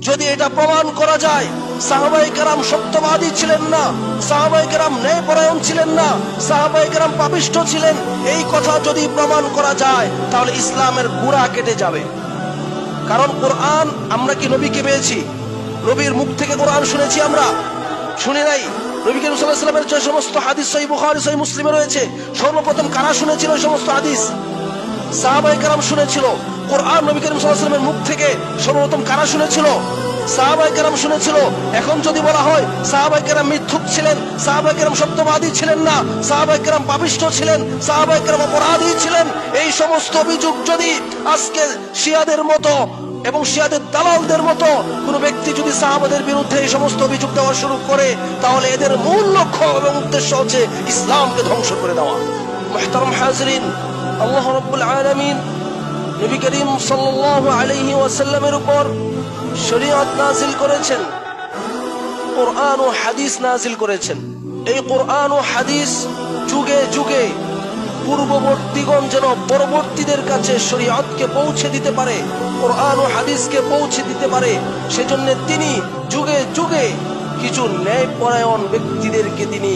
যদি এটা প্রমাণ করা যায় সাহাবায়ে কেরাম সত্যবাদী ছিলেন না, সাহাবায়ে কেরাম ন্যায়পরায়ণ ছিলেন না, সাহাবায়ে কেরাম পাপিষ্ঠ ছিলেন, এই কথা যদি প্রমাণ করা যায় তাহলে ইসলামের গোড়া কেটে যাবে। কারণ কোরআন, আমরা কি নবীকে পেয়েছি? নবীর মুখ থেকে কোরআন শুনেছি? আমরা শুনি নাই। নবী করিম সাল্লাল্লাহু আলাইহি ওয়াসাল্লামের যে সমস্ত হাদিস সহিহ বুখারী সহিহ মুসলিমে রয়েছে, সর্বপ্রথম কারা শুনেছিল ওই সমস্ত হাদিস? সাহাবায়ে কেরাম শুনেছিল। কোরআন নবী করিম সাল্লাল্লাহু আলাইহি ওয়াসাল্লামের মুখ থেকে সর্বপ্রথম কারা শুনেছিল? সাহাবায়ে কেরাম শুনেছিল। এখন যদি বলা হয় সাহাবায়ে কেরাম মিথ্যুক ছিলেন, সাহাবায়ে কেরাম সত্যবাদী ছিলেন না, সাহাবায়ে কেরাম পাপিষ্ঠ ছিলেন, সাহাবায়ে কেরাম অপরাধী ছিলেন, এই সমস্ত অভিযোগ যদি আজকে শিয়াদের মতো এবং শিয়াদের দালালদের মতো কোন ব্যক্তি যদি সাহাবাদের বিরুদ্ধে এই সমস্ত অভিযোগ দেওয়া শুরু করে, তাহলে এদের মূল লক্ষ্য এবং উদ্দেশ্য হচ্ছে ইসলামকে ধ্বংস করে দেওয়া। মুহতারাম হাজিরিন, আল্লাহ রাব্বুল আলামিন নবী করিম সাল্লাল্লাহু আলাইহি ওয়াসাল্লামের উপর শরীয়ত নাযিল করেছেন, কোরআন ও হাদিস নাযিল করেছেন। এই কোরআন ও হাদিস যুগে যুগে পূর্ববর্তীগণ যেন পরবর্তীদের কাছে শরীয়তকে পৌঁছে দিতে পারে, কোরআন ও হাদিসকে পৌঁছে দিতে পারে, সেজন্য তিনি যুগে যুগে কিছু ন্যায়পরায়ণ ব্যক্তিদেরকে তিনি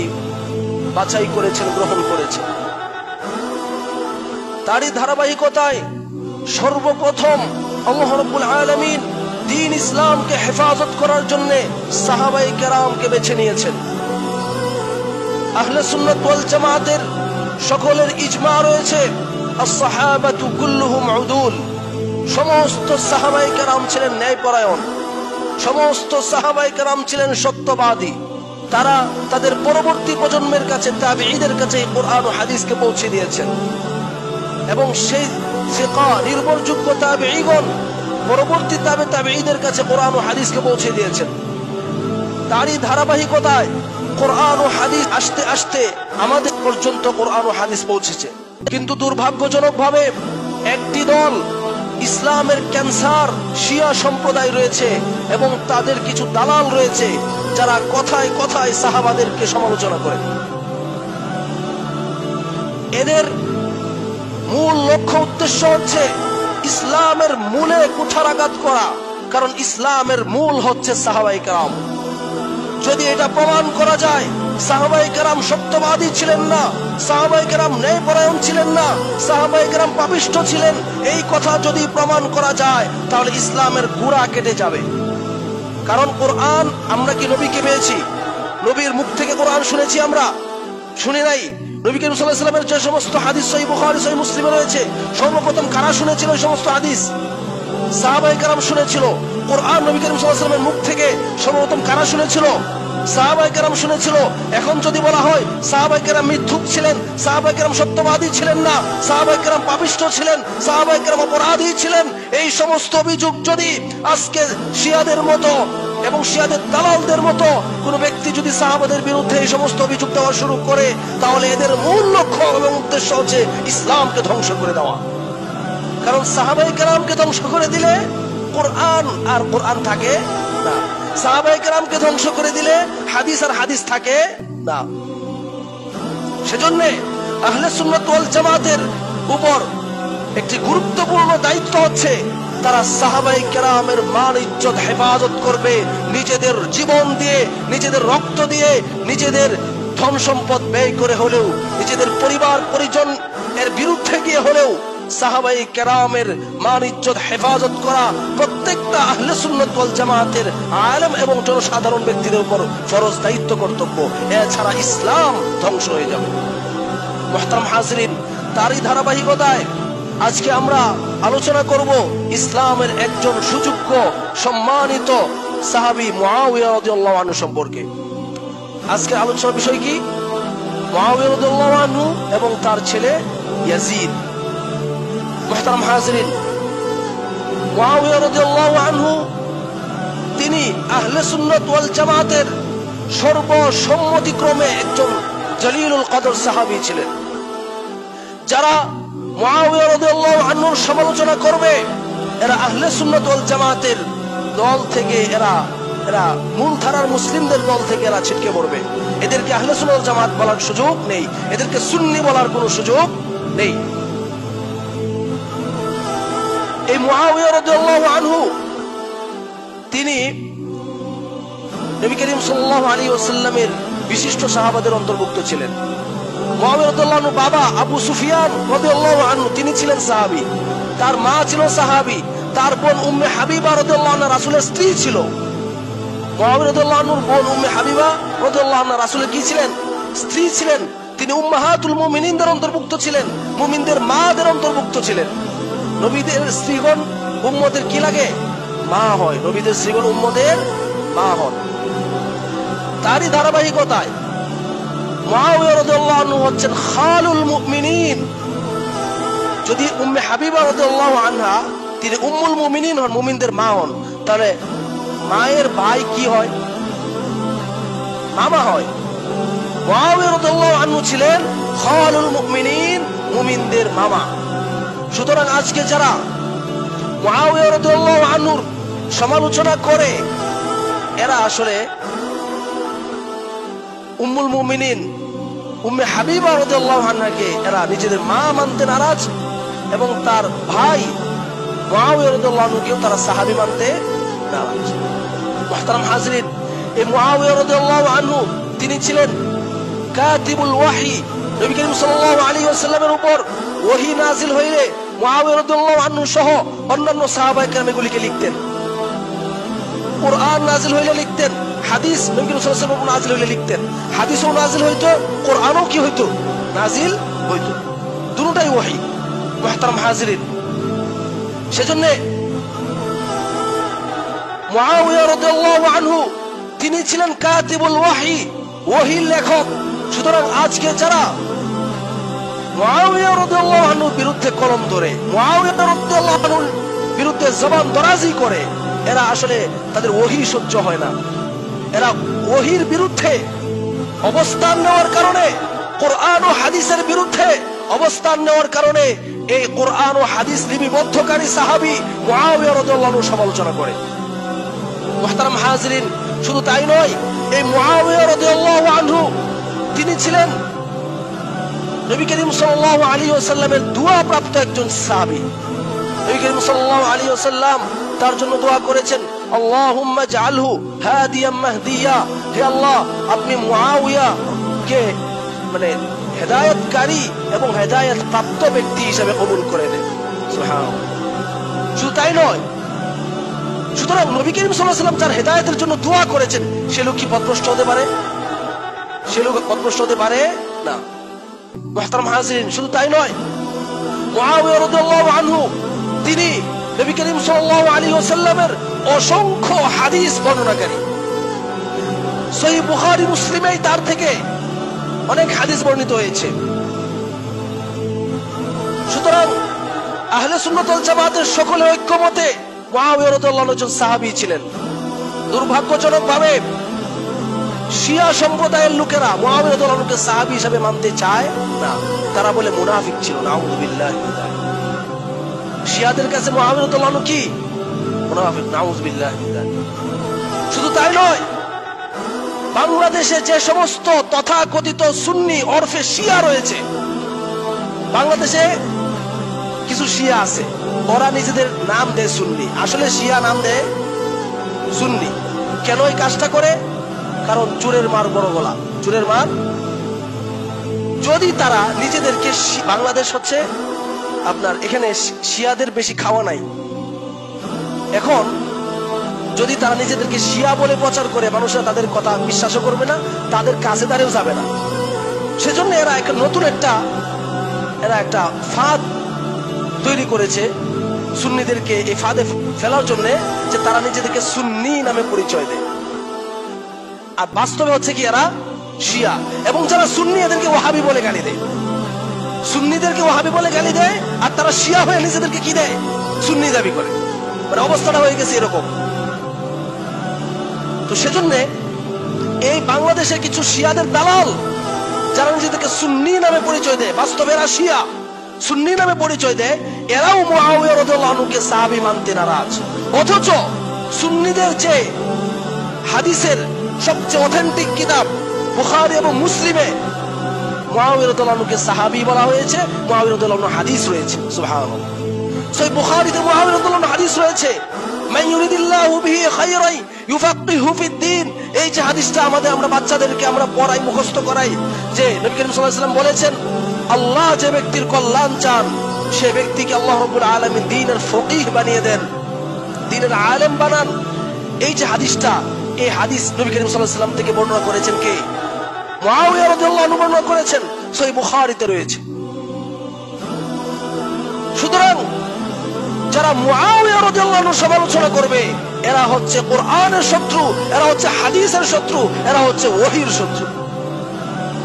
বাছাই করেছেন, গ্রহণ করেছেন। তারই ধারাবাহিকতায় সর্বপ্রথম আল্লাহ রাব্বুল আলামিন দ্বীন ইসলামকে হেফাজত করার জন্য সাহাবায়ে কেরামকে বেছে নিয়েছেন। আহলে সুন্নাত ওয়াল জামাতের সকলের ইজমা রয়েছে, আস-সাহাবাতু কুল্লুহুম উদুল, সমস্ত সাহাবায়ে কেরাম ছিলেন ন্যায়পরায়ণ, সমস্ত সাহাবায়ে কেরাম ছিলেন সত্যবাদী। তারা তাদের পরবর্তী প্রজন্মের কাছে, তাবেঈদের কাছে কোরআন ও হাদিসকে পৌঁছে দিয়েছেন এবং সেই সিকা নির্ভরযোগ্য তাবেঈগণ পরবর্তী তাবেঈদের কাছে কোরআন ও হাদিসকে পৌঁছে দিয়েছেন। তারই ধারাবাহিকতায় কোরআন ও হাদিস আসতে আসতে আমাদের পর্যন্ত কোরআন ও হাদিস পৌঁছেছে। কিন্তু দুর্ভাগ্যজনকভাবে একটি দল, ইসলামের ক্যান্সার শিয়া সম্প্রদায় রয়েছে এবং তাদের কিছু দালাল রয়েছে যারা কথায় কথায় সাহাবাদেরকে সমালোচনা করে। এদের মূল লক্ষ্য উদ্দেশ্য হচ্ছে ইসলামের মূলে কুঠারাঘাত করা, কারণ ইসলামের মূল হচ্ছে সাহাবায়ে কেরাম। যদি এটা প্রমাণ করা যায় সাহাবায়ে কেরাম সত্যবাদী ছিলেন না, সাহাবায়ে কেরাম ন্যায়পরায়ণ ছিলেন না, সাহাবায়ে কেরাম পাপিষ্ঠ ছিলেন, এই কথা যদি প্রমাণ করা যায় তাহলে ইসলামের গোড়া কেটে যাবে। কারণ কোরআন, আমরা কি নবীকে পেয়েছি? নবীর মুখ থেকে কোরআন শুনেছি? আমরা শুনি নাই। নবী করিম সাল্লাল্লাহু আলাইহি ওয়াসাল্লামের যে সমস্ত হাদিস সহিহ বুখারী সহিহ মুসলিমে রয়েছে, সর্বপ্রথম কারা শুনেছিল ওই সমস্ত হাদিস? সাহাবায়ে কেরাম শুনেছিল। কোরআন নবী করিম সাল্লাল্লাহু আলাইহি ওয়াসাল্লামের মুখ থেকে সর্বপ্রথম কারা শুনেছিল? সাহাবায়ে কেরাম শুনেছিল। এখন যদি বলা হয় সাহাবায়ে কেরাম মিথ্যুক ছিলেন, সাহাবায়ে কেরাম সত্যবাদী ছিলেন না, সাহাবায়ে কেরাম পাপিষ্ঠ ছিলেন, সাহাবায়ে কেরাম অপরাধী ছিলেন, এই সমস্ত অভিযোগ যদি আজকে শিয়াদের মতো এবং শিয়াদের দালালদের মতো কোন ব্যক্তি যদি সাহাবাদের বিরুদ্ধে এই সমস্ত অভিযোগ দেওয়া শুরু করে, তাহলে এদের মূল লক্ষ্য এবং উদ্দেশ্য হচ্ছে ইসলামকে ধ্বংস করে দেওয়া। কারণ সাহাবায়ে কেরামকে ধ্বংস করে দিলে কোরআন আর কোরআন থাকে না, সাহাবায়ে কেরামকে ধ্বংস করে দিলে হাদিস আর হাদিস থাকে না। সেজন্য আহলে সুন্নাত ওয়াল জামাতের উপর একটি গুরুত্বপূর্ণ দায়িত্ব হচ্ছে তারা সাহাবায়ে কেরামের মান ইজ্জত হেফাজত করবে, নিজেদের জীবন দিয়ে, নিজেদের রক্ত দিয়ে, নিজেদের ধন সম্পদ ব্যয় করে হলেও, নিজেদের পরিবার পরিজন এর বিরুদ্ধে গিয়ে হলেও সাহাবায়ে কেরামের মান ইজ্জত হেফাজত করা প্রত্যেকটা আহলে সুন্নাত ওয়াল জামাতের আলেম এবং জনসাধারণ ব্যক্তিদের উপর ফরজ দায়িত্ব, কর্তব্য। এছাড়া ইসলাম ধ্বংস হয়ে যাবে। মুহতারাম হাজিরিন, তারই ধারাবাহিকতায় আজকে আমরা আলোচনা করব ইসলামের একজন সুযোগ্য সম্মানিত সাহাবী মুআবিয়া রাদিয়াল্লাহু আনহু সম্পর্কে। আজকে আলোচনার বিষয় কি? মুআবিয়া রাদিয়াল্লাহু আনহু এবং তার ছেলে ইয়াজিদ। মুহতারাম হাজিরিন, মুআবিয়া রাদিয়াল্লাহু আনহু তিনি আহলে সুন্নাত ওয়াল জামাতের সর্বসম্মতিক্রমে একজন জলিলুল কদর সাহাবী ছিলেন। যারা মুআবিয়া রাদিয়াল্লাহু আনহুর সমালোচনা করবে এরা আহলে সুন্নাত ওয়াল জামাতের দল থেকে, এরা মূলধারার মুসলিমদের দল থেকে এরা ছিটকে পড়বে। এদেরকে আহলে সুন্নাত ওয়াল জামাত বলার সুযোগ নেই, এদেরকে সুন্নি বলার কোনো সুযোগ নেই। এই মুআবিয়া রাদিয়াল্লাহু আনহু তিনি নবী করিম সাল্লাল্লাহু আলাইহি ওয়াসাল্লামের বিশিষ্ট সাহাবাদের অন্তর্ভুক্ত ছিলেন। মুআবিয়া রাদিয়াল্লাহু আনহু বাবা আবু সুফিয়ান রাদিয়াল্লাহু আনহু তিনি ছিলেন সাহাবী, তার মা ছিল সাহাবী, তার বোন উম্মে হাবিবা রাদিয়াল্লাহু আনহা রাসূলের স্ত্রী ছিল। মুআবিয়া রাদিয়াল্লাহু আনহুর বোন উম্মে হাবিবা রাদিয়াল্লাহু আনহা রাসূলের কি ছিলেন? স্ত্রী ছিলেন। তিনি উম্মাহাতুল মুমিনিনদের অন্তর্ভুক্ত ছিলেন, মুমিনদের মাদের অন্তর্ভুক্ত ছিলেন। নবীদের স্ত্রীগণ উম্মতের কি লাগে? মা হয়। নবীদের স্ত্রীগণ উম্মতের মা হন। তারই ধারাবাহিকতায় মুআবিয়া রাদিয়াল্লাহু আনহু হচ্ছেন খালুল মুমিনিন। যদি উম্মে হাবিবা রাদিয়াল্লাহু আনহা তিনি উম্মুল মুমিনিন হন, মুমিনদের মা হন, তাহলে মায়ের ভাই কি হয়? মামা হয়। মুআবিয়া রাদিয়াল্লাহু আনহু ছিলেন খালুল মুমিনিন, মুমিনদের মামা। সুতরাং আজকে যারা মুআবিয়া রাদিয়াল্লাহু আনহুর সমালোচনা করে এরা আসলে উম্মুল মুমিনিন উম্মে হাবিবা রাদিয়াল্লাহু আনহাকে এরা নিজেদের মা মানতে নারাজ, এবং তার ভাই মুআবিয়া রাদিয়াল্লাহু আনহুকেও তারা সাহাবী মানতে নারাজ। মুহতারাম হাজরিন, এই মুআবিয়া রাদিয়াল্লাহু আনহু তিনি ছিলেন কাতিবুল ওয়াহি। নবী করিম সাল্লাল্লাহু আলাইহি ওয়াসাল্লামের উপর ওহী নাযিল হইলে মুআবিয়া রাদিয়াল্লাহু আনহু সহ অন্যান্য সাহাবায়ে কেরাম এগুলিকে লিখতেন। কুরআন নাযিল হইলে লিখতেন, হাদিস নবী করিম সাল্লাল্লাহু আলাইহি ওয়াসাল্লাম নাযিল হইলে লিখতেন। হাদিসও নাযিল হইতো, কোরআনও কি হইতো? নাযিল হইতো। দুটোটাই ওহী। মুহতারাম হাজিরিন, সেজন্য মুআবিয়া রাদিয়াল্লাহু আনহু তিনি ছিলেন কাতিবুল ওয়াহি, ওহীর লেখক। সুতরাং আজকে যারা মুআবিয়া রাদিয়াল্লাহু আনহুর বিরুদ্ধে কলম ধরে, মুআবিয়া রাদিয়াল্লাহু আনহুর বিরুদ্ধে জবান দরাজি করে, এরা আসলে তাদের ওহী সহ্য হয় না। এরা ওহীর বিরুদ্ধে অবস্থান নেওয়ার কারণে, কোরআন ও হাদিসের বিরুদ্ধে অবস্থান নেওয়ার কারণে এই কোরআন ও হাদিস লিপিবদ্ধকারী সাহাবী মুআবিয়া রাদিয়াল্লাহু আনহু সমালোচনা করে। মুহতারাম হাজিরিন, শুধু তাই নয়, এই মুআবিয়া রাদিয়াল্লাহু আনহু তিনি ছিলেন নবী করিম সাল্লাল্লাহু আলাইহি ওয়াসাল্লামের দোয়া প্রাপ্ত একজন সাহাবী। নবী করিম সাল্লাল্লাহু আলাইহি ওয়াসাল্লাম তার জন্য দোয়া করেছেন, আল্লাহুম্মা জাআলহু হাদিয়াম মাহদিয়া, হে আল্লাহ আপনি মুআবিয়া কে মানে হেদায়েতকারী এবং হেদায়েত প্রাপ্ত ব্যক্তি হিসেবে কবুল করে নেন। সুবহানাল্লাহ। শুধু তাই নয়, সুতরাং নবী করিম সাল্লাল্লাহু আলাইহি ওয়াসাল্লাম যার হেদায়েতের জন্য দোয়া করেছেন সে লোক কি পথভ্রষ্ট হতে পারে? সে লোক পথভ্রষ্ট হতে পারে না। মুহতারাম হাজিরিন, শুধু তাই নয়, মুআবিয়া রাদিয়াল্লাহু আনহু তিনি নবী করিম সাল্লাল্লাহু আলাইহি ওয়াসাল্লামের অসংখ্য হাদিস বর্ণনাকারী। সহিহ বুখারী মুসলিমেই তার থেকে অনেক হাদিস বর্ণিত হয়েছে। সুতরাং আহলে সুন্নাত ওয়াল জামাতের সকলে ঐক্যমতে মুআবিয়া রাদিয়াল্লাহু আনহু একজন সাহাবী ছিলেন। দুর্ভাগ্যজনকভাবে শিয়া সম্প্রদায়ের লোকেরা মুআবিয়া রাদিয়াল্লাহু আনহুকে সাহাবী হিসেবে মানতে চায় না। তারা বলে মুনাফিক ছিল। নাউযু বিল্লাহি মিন যালিক। শিয়াদের কাছে মুআবিয়া রাদিয়াল্লাহু আনহু কি? মুনাফিক। নাউযু বিল্লাহি মিন যালিক। শুধু তাই নয়, বাংলাদেশে যে সমস্ত তথাকথিত সুন্নি ওরফে শিয়া রয়েছে, বাংলাদেশে কিছু শিয়া আছে, ওরা নিজেদের নাম দেয় সুন্নি, আসলে শিয়া নাম দেয় সুন্নি। কেন এই কাজটা করে? কারণ চোরের মার বড় গলা, চোরের মার। যদি তারা নিজেদেরকে, বাংলাদেশ হচ্ছে আপনার, এখানে শিয়াদের বেশি খাওয়া নাই, এখন যদি তারা নিজেদেরকে শিয়া বলে প্রচার করে, মানুষরা তাদের কথা বিশ্বাসও করবে না, তাদের কাছে দাঁড়িয়েও যাবে না। সেজন্য এরা একটা ফাঁদ তৈরি করেছে সুন্নিদেরকে এই ফাঁদে ফেলার জন্য, যে তারা নিজেদেরকে সুন্নি নামে পরিচয় দেয়, আর বাস্তবে হচ্ছে কি এরা শিয়া। এবং যারা সুন্নি এদেরকে ওয়াহাবি বলে গালি দেয়, সুন্নিদেরকে ওয়াহাবি বলে গালি দেয়, আর তারা শিয়া হয়ে নিজেদেরকে কি দেয়? সুন্নি দাবি করে। মানে অবস্থাটা হয়ে গেছে এরকম। তো সেজন্য এই বাংলাদেশে কিছু শিয়াদের দালাল যারা নিজেদেরকে সুন্নি নামে পরিচয় দেয়, বাস্তবে এরা শিয়া, সুন্নি নামে পরিচয় দেয়, এরাও মুআবিয়া রাদিয়াল্লাহু আনহুকে সাহাবী মানতে নারাজ। অথচ সুন্নিদের যে হাদিসের সবচেয়ে অথেন্টিক কিতাব বুখারী এবং মুসলিমে মুআবিয়া রাদিয়াল্লাহু আনহুকে সাহাবী বলা হয়েছে, মুআবিয়া রাদিয়াল্লাহু আনহু হাদিস রয়েছে। সুবহানাল্লাহ। সহিহ বুখারীতে মুআবিয়া রাদিয়াল্লাহু আনহু হাদিস রয়েছে, মান ইউরিদিল্লাহু বিহি খায়রান ইউফাক্কিহু ফিদ্দীন। এই যে হাদিসটা আমরা বাচ্চাদেরকে আমরা পড়াই, মুখস্থ করাই, যে নবী করিম সাল্লাল্লাহু আলাইহি ওয়াসাল্লাম বলেছেন, আল্লাহ যে ব্যক্তির কল্যাণ চান সে ব্যক্তিকে আল্লাহ রাব্বুল আলামিন দ্বীনের ফকিহ বানিয়ে দেন, দ্বীনের আলেম বানান। এই যে হাদিসটা, এই হাদিস নবী করিম সাল্লাল্লাহু আলাইহি ওয়াসাল্লাম থেকে বর্ণনা করেছেন কে? মুআবিয়া রাদিয়াল্লাহু আনহু বর্ণনা করেছেন, সহিহ বুখারীতে রয়েছে। সুতরাং যারা মুআবিয়া রাদিয়াল্লাহু আনহু সমালোচনা করবে এরা হচ্ছে কোরআনের শত্রু, এরা হচ্ছে হাদিসের শত্রু, এরা হচ্ছে ওহীর শত্রু।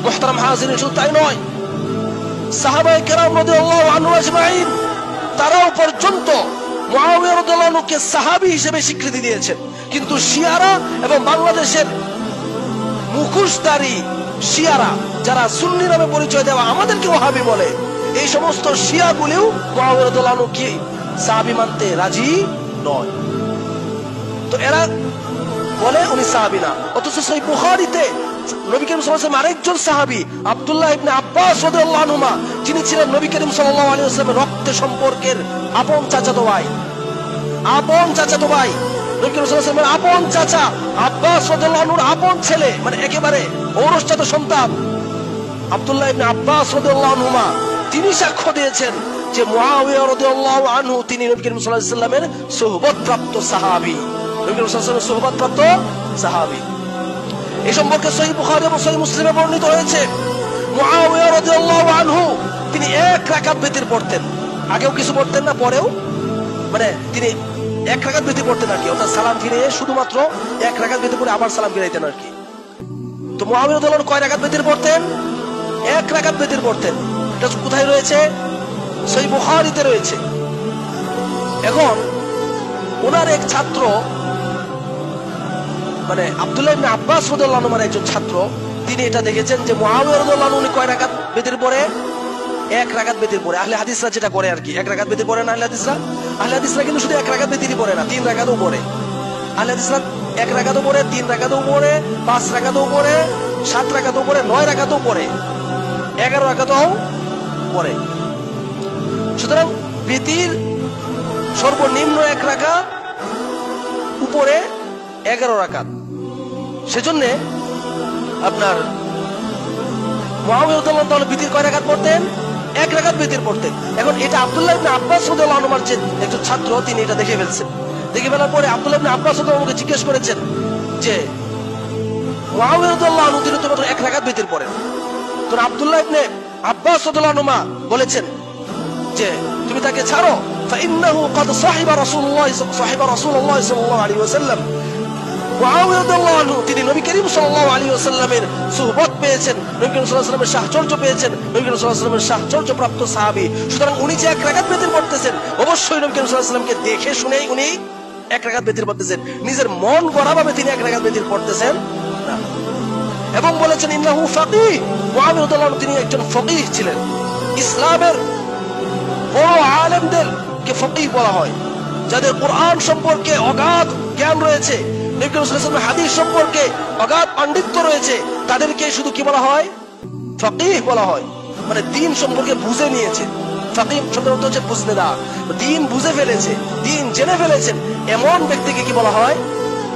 মুহতারাম হাজিরিন, শুধু তাই নয়, সাহাবায়ে কেরাম রাদিয়াল্লাহু আনহু আজমাইন তারাও পর্যন্ত মুআবিয়া রাদিয়াল্লাহু আনহুকে সাহাবী হিসেবে স্বীকৃতি দিয়েছেন। কিন্তু শিয়ারা এবং বাংলাদেশের মুখোশধারী শিয়ারা, যারা সুন্নি নামে পরিচয় দেওয়া আমাদেরকে ওহাবি বলে, এই সমস্ত শিয়াগুলিও মুআবিয়া রাদিয়াল্লাহু আনহুকে সাহাবী মানতে রাজি নয়। তো এরা বলে উনি সাহাবী না। অথচ সহিহ বুখারীতে নবী করিম সাল্লাল্লাহু আলাইহি ওয়াসাল্লাম আরেকজন সাহাবী আব্দুল্লাহ ইবনে আব্বাস রাদিয়াল্লাহু আনহুমা, যিনি ছিলেন নবী করিম সাল্লাল্লাহু আলাইহি ওয়াসাল্লামের রক্তের সম্পর্কের আপন চাচাতো ভাই, আপন চাচাতো ভাই, নবী করিম সাল্লাল্লাহু আলাইহি ওয়াসাল্লামের আপন চাচা আব্বাস রাদিয়াল্লাহু আনহুর আপন ছেলে, মানে একেবারে ঔরসজাত সন্তান আব্দুল্লাহ ইবনে আব্বাস রাদিয়াল্লাহু আনহুমা, তিনি সাক্ষ্য দিয়েছেন যে মুআবিয়া রাদিয়াল্লাহু আনহু তিনি নবী করিম সাল্লাল্লাহু আলাইহি ওয়াসাল্লামের সুহবতপ্রাপ্ত সাহাবী, নবী করিম সাল্লাল্লাহু আলাইহি ওয়াসাল্লামের সুহবতপ্রাপ্ত সাহাবী। এই সম্পর্কে সহিহ বুখারী এবং সহিহ মুসলিমে বর্ণিত হয়েছে, মুআবিয়া রাদিয়াল্লাহু আনহু তিনি এক রাকাত বিতির পড়তেন, আগেও কিছু পড়তেন না, পরেও, মানে তিনি এক রাকাত বিতির পড়তেন আর কি, অর্থাৎ সালাম ফিরিয়ে শুধুমাত্র এক রাকাত বিতির পরে আবার সালাম ফিরাইতেন আর কি। তো মুআবিয়া রাদিয়াল্লাহু আনহু কয় রাকাত বিতির পড়তেন? এক রাকাত বিতির পড়তেন। এটা কোথায় রয়েছে? সহিহ বুখারীতে রয়েছে। এখন ওনার এক ছাত্র, মানে আব্দুল্লাহ ইবনে আব্বাস রাদিয়াল্লাহু আনহুর একজন ছাত্র, তিনি এটা দেখেছেন যে মুআবিয়া রাদিয়াল্লাহু আনহু কয় রাকাত বিতির পড়ে? এক রাকাত বিতির পড়ে। আহলে হাদিসরা যেটা করে আর কি, এক রাকাত বিতির পড়ে না আহলে হাদিসরা। আহলে হাদিসরা কিন্তু শুধু এক রাকাত বিতিরই পড়ে না, তিন রাকাতও পড়ে। আহলে হাদিসরা এক রাকাতও পড়ে, তিন রাকাতও পড়ে, পাঁচ রাকাতও পড়ে, সাত রাকাতও পড়ে, নয় রাকাতও পড়ে, 11 রাকাতও পড়ে। সুতরাং বিতির সর্বনিম্ন এক রাকাত, উপরে 11 রাকাত। সেজন্য আপনার মুআবিয়া রাদিয়াল্লাহু আনহু তাহলে বিতির কয় রাকাত পড়তেন? এক রাকাত বিতির পড়তেন। এখন এটা আব্দুল্লাহ ইবনে আব্বাস রাদিয়াল্লাহু আনহুর যে একজন ছাত্র, তিনি এটা দেখে ফেলছেন। দেখে ফেলার পরে আব্দুল্লাহ ইবনে আব্বাস রাদিয়াল্লাহু আনহুকে জিজ্ঞেস করেছেন যে মুআবিয়া রাদিয়াল্লাহু আনহু তিনি তো মাত্র এক রাকাত বিতির পড়েন। তো আব্দুল্লাহ ইবনে আব্বাস রাদিয়াল্লাহু আনহু বলেছেন যে তুমি তাকে ছাড়ো, ফাইন্নাহু ক্বাদ সাহিবা রাসূলুল্লাহ সাল্লাল্লাহু আলাইহি ওয়াসাল্লাম। মুআবিয়া রাদিয়াল্লাহু আনহু তিনি নবী করিম সাল্লাল্লাহু আলাইহি ওয়াসাল্লামের সুহবত পেয়েছেন, নবী করিম সাল্লাল্লাহু আলাইহি ওয়াসাল্লামের সাহচর্য পেয়েছেন, নবী করিম সাল্লাল্লাহু আলাইহি ওয়াসাল্লামের সাহচর্য প্রাপ্ত সাহাবী। সুতরাং উনি যে এক রাকাত বিতির পড়তেছেন, অবশ্যই নবী করিম সাল্লাল্লাহু আলাইহি ওয়াসাল্লামকে দেখে শুনেই উনি এক রাকাত বিতির পড়তেছেন, নিজের মন গড়া ভাবে তিনি এক রাকাত বিতির পড়তেছেন না। এবং বলেছেন ইন্নাহু ফাকিহ, মুআবিয়া রাদিয়াল্লাহু আনহু তিনি একজন ফকিহ ছিলেন। ইসলামের বড় আলেমদেরকে ফকিহ বলা হয়, যাদের কোরআন সম্পর্কে অগাধ জ্ঞান রয়েছে, নবী করিম সাল্লাল্লাহু আলাইহি ওয়াসাল্লামের হাদিস সম্পর্কে অগাধ পাণ্ডিত্য রয়েছে, তাদেরকে শুধু কি বলা হয়? ফকিহ বলা হয়। মানে দ্বীন সম্পর্কে বুঝে নিয়েছে। ফকিহ শব্দের অর্থ হচ্ছে বুঝনেদার, দ্বীন বুঝে ফেলেছে, দ্বীন জেনে ফেলেছেন, এমন ব্যক্তিকে কি বলা হয়?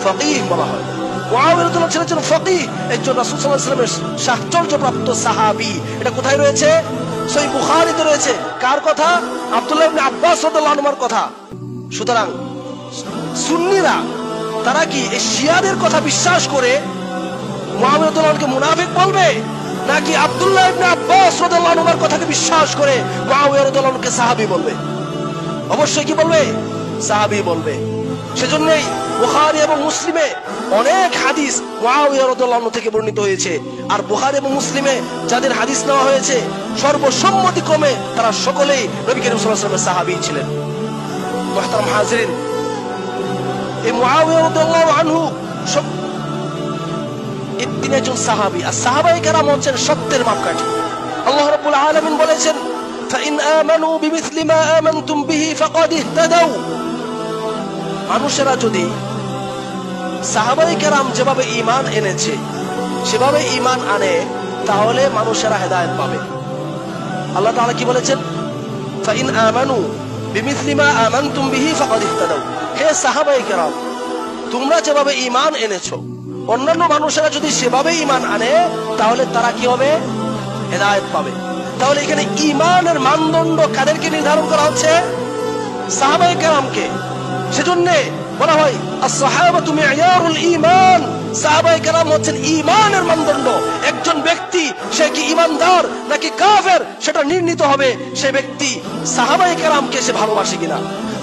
ফকিহ বলা হয়। মুআবিয়া রাদিয়াল্লাহু আনহু ছিলেন ফকিহ, একজন রাসূল সাল্লাল্লাহু আলাইহি ওয়াসাল্লামের সাহচর্যপ্রাপ্ত সাহাবী। এটা কোথায় রয়েছে? সহিহ বুখারীতে রয়েছে। কার কথা? আব্দুল্লাহ ইবনে আব্বাস রাদিয়াল্লাহু আনহুর কথা। সুতরাং সুন্নিরা তারা কি এই শিয়াদের কথা বিশ্বাস করে মুআবিয়া রাদিয়াল্লাহু আনহুকে মুনাফিক বলবে, নাকি আব্দুল্লাহ ইবনে আব্বাস রাদিয়াল্লাহু আনহুর কথাকে বিশ্বাস করে মুআবিয়া রাদিয়াল্লাহু আনহুকে সাহাবী বলবে? অবশ্যই কি বলবে? সাহাবী বলবে। সেজন্যই বুখারী এবং মুসলিমে অনেক হাদিস মুআবিয়া রাদিয়াল্লাহু আনহু থেকে বর্ণিত হয়েছে। আর বুখারী এবং মুসলিমে যাদের হাদিস নেওয়া হয়েছে সর্বসম্মতিক্রমে তারা সকলেই নবী করিম সাল্লাল্লাহু আলাইহি ওয়াসাল্লামের সাহাবী ছিলেন। মুহতারাম হাজিরিন, এই মুআবিয়া রাদিয়াল্লাহু আনহু তিনি একজন সাহাবী, আর সাহাবায়ে কেরাম হচ্ছেন সত্যের মাপকাঠি। আল্লাহ রাব্বুল আলামিন বলেছেন, ফাইন আমানু বিমিসলি মা আমানতুম বিহি ফাকাদ ইহতাদাউ। মানুষেরা যদি সাহাবায়ে কেরাম যেভাবে ঈমান এনেছে সেভাবে ঈমান আনে, তাহলে মানুষেরা হেদায়েত পাবে। আল্লাহ তাআলা কি বলেছেন? ফাইন আমানু বিমিসলি মা আমানতুম বিহি ফাকাদ ইহতাদাউ। হে সাহাবায়ে কেরাম, তোমরা যেভাবে ঈমান এনেছো, অন্যান্য মানুষেরা যদি সেভাবে ঈমান আনে তাহলে তারা কি হবে? হেদায়েত পাবে। তাহলে এখানে ঈমানের মানদণ্ড কাদেরকে নির্ধারণ করা হচ্ছে? সাহাবায়ে কেরামকে। সেজন্য বলা হয় আস-সাহাবাতু মি'য়ারুল ঈমান, সাহাবায়ে কেরাম হচ্ছেন ঈমানের মানদণ্ড। একজন ব্যক্তি সে কি ঈমানদার নাকি কাফের সেটা নির্ণীত হবে সে ব্যক্তি সাহাবায়ে কেরামকে সে ভালোবাসে কিনা,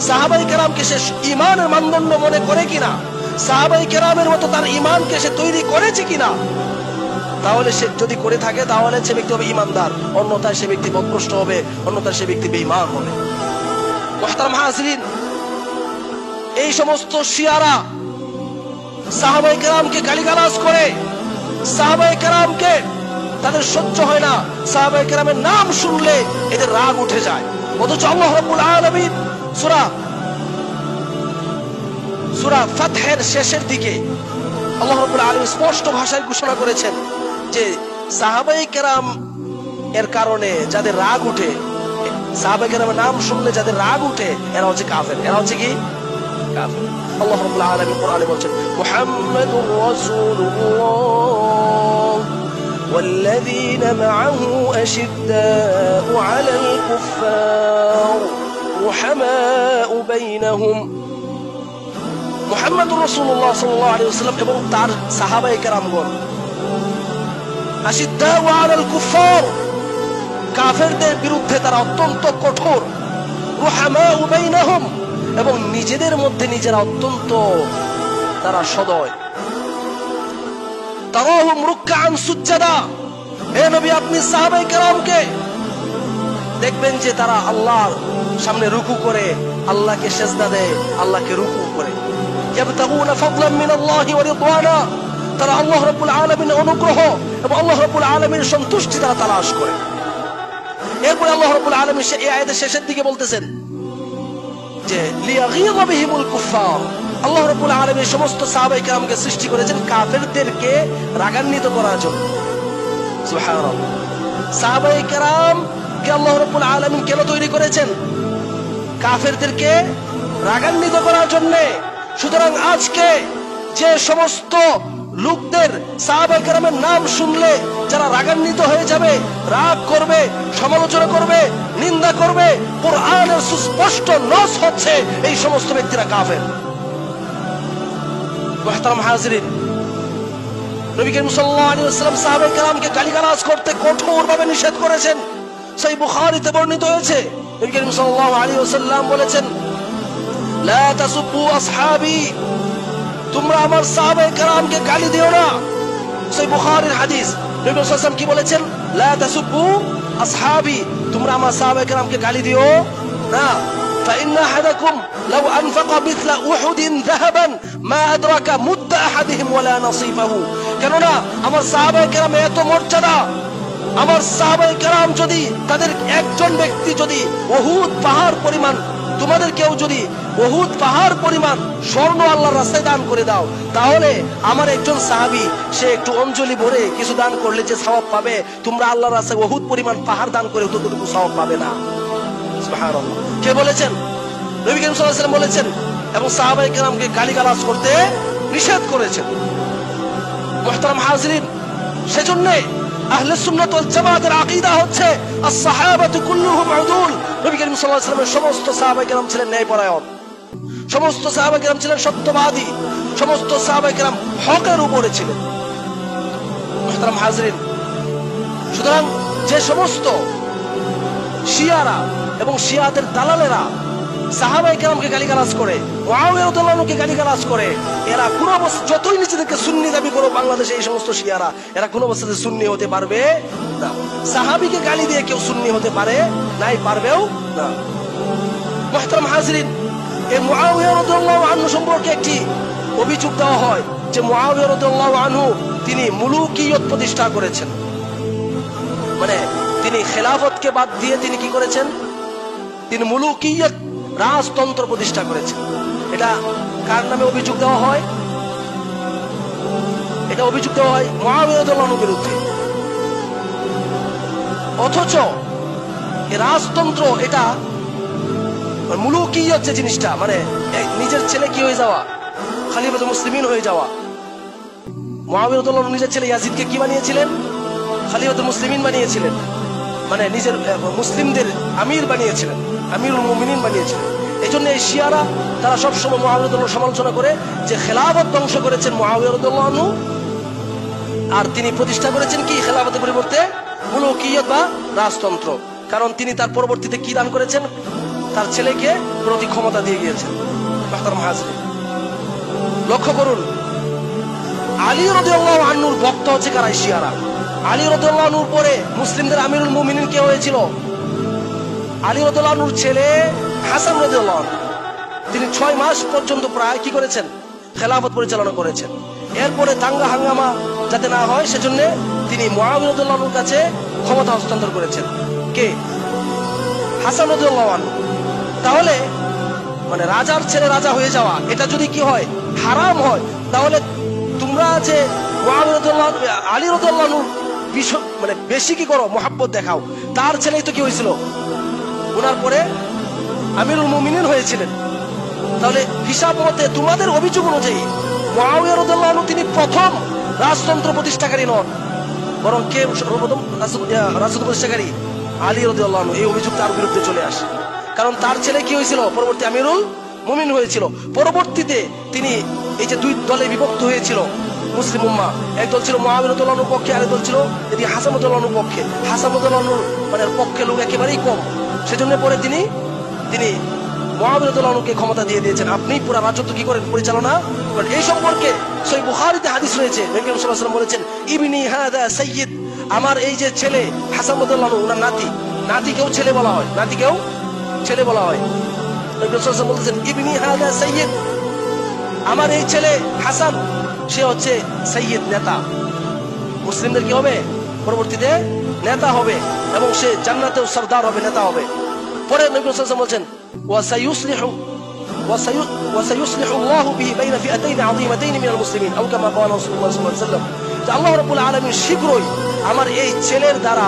সাহাবায়ে কেরামকে সে ঈমানের মানদণ্ড মনে করে কিনা, সাহাবায়ে কেরামের মতো তার ঈমানকে সে তৈরি করেছে কিনা। তাহলে সে যদি করে থাকে তাহলে সে ব্যক্তি হবে ঈমানদার, অন্যথায় সে ব্যক্তি পথভ্রষ্ট হবে, অন্যথায় সে ব্যক্তি বেঈমান হবে। মুহতারাম হাজিরিন, এই সমস্ত শিয়ারা সাহাবায়ে কেরামকে গালিগালাজ করে, সাহাবায়ে কেরামকে তাদের সহ্য হয় না, সাহাবায়ে কেরামের নাম শুনলে এদের রাগ উঠে যায়। অথচ আল্লাহ রাব্বুল আলামিন সূরা ফাতহের শেষের দিকে আল্লাহ রাব্বুল আলামিন স্পষ্ট ভাষায় ঘোষণা করেছেন যে সাহাবায়ে কেরাম এর কারণে যাদের রাগ উঠে, সাহাবায়ে কেরামের নাম শুনলে যাদের রাগ উঠে, এরা হচ্ছে কাফের। এরা হচ্ছে কি? কাফের। আল্লাহ রাব্বুল আলামিন কোরআনে বলেন, মুহাম্মাদুর রাসূলুল্লাহ والذين معه أشداء على الكفار رحماء بينهم। মুহাম্মাদুর রাসূলুল্লাহ সাল্লাল্লাহু আলাইহি ওয়াসাল্লাম এবং তার সাহাবায়ে কেরামগণ আশিদ্দাউ আলাল কুফার, কাফেরদের বিরুদ্ধে তারা অত্যন্ত কঠোর, রুহামাউ বাইনাহুম, এবং নিজেদের মধ্যে নিজেরা অত্যন্ত তারা সদয়। তারাহুম রুকআন সুজদা, হে নবী আপনি সাহাবায়ে কেরামকে দেখবেন যে তারা আল্লাহর সামনে রুকু করে, আল্লাহকে সেজদা দেয়, আল্লাহকে রুকু করে। ইয়াবতাগুনা ফাদলান মিনাল্লাহি ওয়া রিদওয়ানা, তারা আল্লাহ রাব্বুল আলামিনের অনুগ্রহ এবং আল্লাহ রাব্বুল আলামিনের সন্তুষ্টি তারা তালাশ করে। এরপর আল্লাহ রাব্বুল আলামিন এই আয়াতের শেষের দিকে বলতেছেন যে লিয়াগীযা বিহিমুল কুফার, আল্লাহ রাব্বুল আলামিন সমস্ত সাহাবায়ে কেরামকে সৃষ্টি করেছেন কাফেরদেরকে রাগান্বিত করার জন্য। সুবহানাল্লাহ, সাহাবায়ে কেরাম কে আল্লাহ রাব্বুল আলামিন কেন তৈরি করেছেন? কাফেরদেরকে রাগান্বিত করার জন্য। সুতরাং আজকে যে সমস্ত লোকদের সাহাবায়ে কেরামের নাম শুনলে যারা রাগান্বিত হয়ে যাবে, রাগ করবে, সমালোচনা করবে, নিন্দা করবে, কোরআনের সুস্পষ্ট নস হচ্ছে এই সমস্ত ব্যক্তিরা কাফের। মুহতারাম হাজিরিন, নবী করিম সাল্লাল্লাহু আলাইহি ওয়াসাল্লাম সাহাবায়ে কেরামকে গালিগালাজ করতে কঠোরভাবে নিষেধ করেছেন। সহিহ বুখারীতে বর্ণিত হয়েছে, নবী করিম সাল্লাল্লাহু আলাইহি ওয়াসাল্লাম বলেছেন, লা তাসুব্বু আসহাবি, তোমরা আমার সাহাবায়ে কেরামকে গালি দিও না। সহিহ বুখারীর হাদিস, নবী সাল্লাল্লাহু আলাইহি ওয়াসাল্লাম কি বলেছেন? লা তাসুব্বু আসহাবি, তোমরা আমার সাহাবায়ে কেরামকে গালি দিও না। فإن أحدكم لو أنفق مثل أحد ذهبا ما أدرك مد أحدهم ولا نصيفه, কেননা আমার সাহাবায়ে কেরাম এত মর্যাদা, আমার সাহাবায়ে কেরাম যদি তাদের একজন ব্যক্তি যদি উহুদ পাহাড় পরিমাণ, তোমাদের কেউ যদি উহুদ পাহাড় পরিমাণ স্বর্ণ আল্লাহর রাস্তায় দান করে দাও, তাহলে আমার একজন সাহাবী সে একটু অঞ্জলি ভরে কিছু দান করলে যে সওয়াব পাবে, তোমরা আল্লাহর রাস্তায় উহুদ পরিমাণ পাহাড় দান করে ততটুকু সওয়াব পাবে না। সুবহানাল্লাহ, কে বলেছেন? নবী করিম সাল্লাল্লাহু আলাইহি ওয়াসাল্লাম বলেছেন, এবং সাহাবায়ে কেরামকে গালিগালাজ করতে নিষেধ করেছেন। মুহতারাম হাজিরিন, সেজন্য আহলে সুন্নাত ওয়াল জামাতের আকীদা হচ্ছে আস-সাহাবাতু কুল্লুহুম উদুল। নবী করিম সাল্লাল্লাহু আলাইহি ওয়াসাল্লামের সমস্ত সাহাবায়ে কেরাম ছিলেন ন্যায়পরায়ণ, সমস্ত সাহাবায়ে কেরাম ছিলেন সত্যবাদী, সমস্ত সাহাবায়ে কেরাম হকের উপরে ছিলেন। মুহতারাম হাজিরিন, সুতরাং যে সমস্ত শিয়ারা এবং শিয়াদের দালালেরা সাহাবায়ে কেরামকে গালিগালাজ করে, মুআবিয়া রাদিয়াল্লাহু আনহুকে গালিগালাজ করে, এরা কোন অবস্থা যতই নিজেদেরকে সুন্নি দাবি করো, বাংলাদেশে এই সমস্ত শিয়ারা এরা কোন অবস্থাতে সুন্নি হতে পারবে না। সাহাবীকে গালি দিয়ে কেউ সুন্নি হতে পারে নাই, পারবেও না। মুহতারাম হাজিরিন, এই মুআবিয়া রাদিয়াল্লাহু আনহু সম্পর্কে একটি অভিযোগ দেওয়া হয় যে মুআবিয়া রাদিয়াল্লাহু আনহু তিনি মুলুকিয়ত প্রতিষ্ঠা করেছেন, মানে তিনি খেলাফতকে বাদ দিয়ে তিনি কি করেছেন? তিনি মুলুকিয়ত, রাজতন্ত্র প্রতিষ্ঠা করেছেন। এটা কার নামে অভিযোগ দেওয়া হয়? এটা অভিযোগ দেওয়া হয় মুআবিয়া রাদিয়াল্লাহু আনহুর বিরুদ্ধে। অথচ এই রাজতন্ত্র এটা মুলুকিয়ত যে জিনিসটা, মানে নিজের ছেলে কি হয়ে যাওয়া, খলিফাতুল মুসলিমিন হয়ে যাওয়া। মুআবিয়া রাদিয়াল্লাহু আনহু নিজের ছেলে ইয়াজিদকে কি বানিয়েছিলেন? খলিফাতুল মুসলিমিন বানিয়েছিলেন, মানে নিজের মুসলিমদের আমির বানিয়েছিলেন, আমিরুল মুমিনিন বানিয়েছিলেন। এই জন্য এই শিয়ারা তারা সবসময় মুআবিয়া রাদিয়াল্লাহু আনহু সমালোচনা করে যে খেলাফত ধ্বংস করেছেন মুআবিয়া রাদিয়াল্লাহু আনহু, আর তিনি প্রতিষ্ঠা করেছেন কি খেলাফতের পরিবর্তে মুলুকিয়ত বা রাজতন্ত্র। কারণ তিনি তার পরবর্তীতে কি দান করেছেন? তার ছেলেকে প্রতি ক্ষমতা দিয়ে গিয়েছেন। মুহতারাম হাজরিন, লক্ষ্য করুন, আলী রাদিয়াল্লাহু আনহুর ভক্ত হচ্ছে কারা? শিয়ারা। আলী রাদিয়াল্লাহু আনহুর পরে মুসলিমদের আমিরুল মুমিনিন কে হয়েছিল? আলী রাদিয়াল্লাহু আনহুর ছেলে হাসান রাদিয়াল্লাহু আনহু। তিনি 6 মাস পর্যন্ত প্রায় কি করেছেন? খেলাফত পরিচালনা করেছেন। এরপরে দাঙ্গা হাঙ্গামা যাতে না হয় সেজন্য তিনি মুআবিয়া রাদিয়াল্লাহু আনহুর কাছে ক্ষমতা হস্তান্তর করেছেন। কে? হাসান রাদিয়াল্লাহু আনহু। তাহলে মানে রাজার ছেলে রাজা হয়ে যাওয়া, এটা যদি কি হয়? হারাম হয়, তাহলে তোমরা যে মুআবিয়া রাদিয়াল্লাহু আনহু, আলী রাদিয়াল্লাহু আনহু মানে বেশি কি করো? মুহাব্বত দেখাও। তার ছেলেই তো কি হয়েছিল? ওনার পরে আমিরুল মুমিনিন হয়েছিলেন। তাহলে হিসাব মতে তোমাদের অভিযোগ অনুযায়ী মুআবিয়া রাদিয়াল্লাহু আনহু তিনি প্রথম রাজতন্ত্র প্রতিষ্ঠাকারী নন, বরং কে সর্বপ্রথম রাজতন্ত্র প্রতিষ্ঠাকারী? আলী রাদিয়াল্লাহু আনহু। এই অভিযোগ তার বিরুদ্ধে চলে আসে, কারণ তার ছেলে কি হয়েছিল? পরবর্তী আমিরুল মুমিন হয়েছিল। পরবর্তীতে তিনি এই যে দুই দলে বিভক্ত হয়েছিল মুসলিম উম্মাহ, এক দল ছিল মুআবিয়া রাদিয়াল্লাহু আনহুর পক্ষে, আরেক দল ছিল এদিকে হাসান রাদিয়াল্লাহু আনহুর পক্ষে। হাসান রাদিয়াল্লাহু আনহুর মানে পক্ষে লোক একেবারেই কম, সেজন্য পরে তিনি মুআবিয়া রাদিয়াল্লাহু আনহুকে ক্ষমতা দিয়ে দিয়েছেন, আপনি পুরো রাজত্ব কি করেন? পরিচালনা করেন। এই সম্পর্কে সহিহ বুখারীতে হাদিস রয়েছে, নবী করিম সাল্লাল্লাহু আলাইহি ওয়াসাল্লাম বলেছেন, ইবনি হাদা সাইয়্যিদ, আমার এই যে ছেলে হাসান রাদিয়াল্লাহু আনহু, ওনার নাতিকেও ছেলে বলা হয়, নাতিকেও ছেলে বলা হয়। নবী করিম সাল্লাল্লাহু আলাইহি ওয়াসাল্লাম বলেছেন, ইবনি হাদা সাইয়্যিদ, আমার এই ছেলে হাসান সে হচ্ছে সাইয়্যিদ, নেতা। মুসলিমদের কি হবে? পরবর্তীতে নেতা হবে, এবং সে জান্নাতেও সরদার হবে, নেতা হবে। পরে নবী সাল্লাল্লাহু আলাইহি ওয়াসাল্লাম বলেছেন, وسيصلح الله به بين فئتين عظيمتين من المسلمين أو كما قال رسول الله صلى الله عليه وسلم। যে আল্লাহ রাব্বুল আলামিন শীঘ্রই আমার এই ছেলের দ্বারা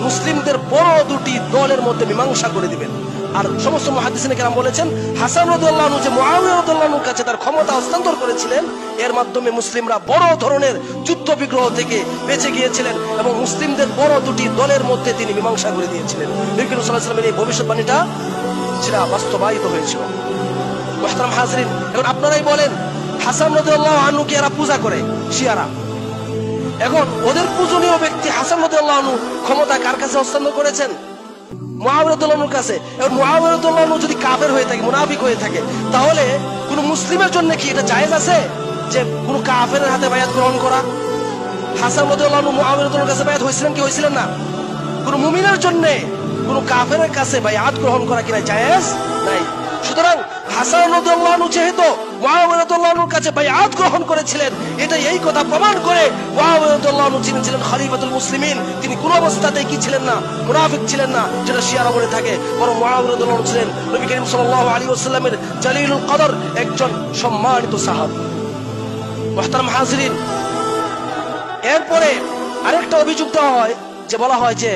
মুসলিমদের বড় দুটি দলের মধ্যে মীমাংসা করে দিবেন। আর সমস্ত মুহাদ্দিসিনে কেরাম বলেছেন, হাসান রাদিয়াল্লাহু আনহু যে মুআবিয়া রাদিয়াল্লাহু আনহুর কাছে তার ক্ষমতা হস্তান্তর করেছিলেন, এর মাধ্যমে মুসলিমরা বড় ধরনের যুদ্ধ বিগ্রহ থেকে বেঁচে গিয়েছিলেন, এবং মুসলিমদের বড় দুটি দলের মধ্যে তিনি মীমাংসা করে দিয়েছিলেন। নবী করিম সাল্লাল্লাহু আলাইহি ওয়াসাল্লামের এই ভবিষ্যৎবাণীটা সেটা বাস্তবায়িত হয়েছিল। মুহতারাম হাজরিন, এখন আপনারাই বলেন, হাসান রাদিয়াল্লাহু আনহুকে এরা পূজা করে শিয়ারা। এখন ওদের পূজনীয় ব্যক্তি হাসান রাদিয়াল্লাহু আনহু ক্ষমতা কার কাছে হস্তান্তর করেছেন? মুআবিয়া রাদিয়াল্লাহু আনহুর কাছে। এখন মুআবিয়া রাদিয়াল্লাহু আনহু যদি কাফের হয়ে থাকে, মুনাফিক হয়ে থাকে, তাহলে কোন মুসলিমের জন্য কি এটা জায়েজ আছে যে কোন কাফেরের হাতে বায়াত গ্রহণ করা? হাসান রাদিয়াল্লাহু আনহু মুআবিয়া রাদিয়াল্লাহু আনহুর কাছে বায়াত হয়েছিলেন কি হয়েছিলেন না? কোন মুমিনের জন্য কোন কাফেরের কাছে বায়াত গ্রহণ করা কি জায়েজ নাই। সুতরাং হাসান রাদিয়াল্লাহু আনহু যেহেতু মুআবিয়া রাদিয়াল্লাহু আনহুর কাছে বায়াত গ্রহণ করেছিলেন, এটা এই কথা প্রমাণ করে মুআবিয়া রাদিয়াল্লাহু আনহু ছিলেন খলিফাতুল মুসলিমিন। তিনি কোন অবস্থাতেই কি ছিলেন না? মুনাফিক ছিলেন না, যেটা শিয়ারা বলে থাকে। বরং মুআবিয়া রাদিয়াল্লাহু আনহু ছিলেন নবী করিম সাল্লাল্লাহু আলাইহি ওয়াসাল্লামের জালিলুল কদর, একজন সম্মানিত সাহাবী। মুহতারাম হাজরিন, এরপরে আরেকটা অভিযোগ দেওয়া হয়, যে বলা হয় যে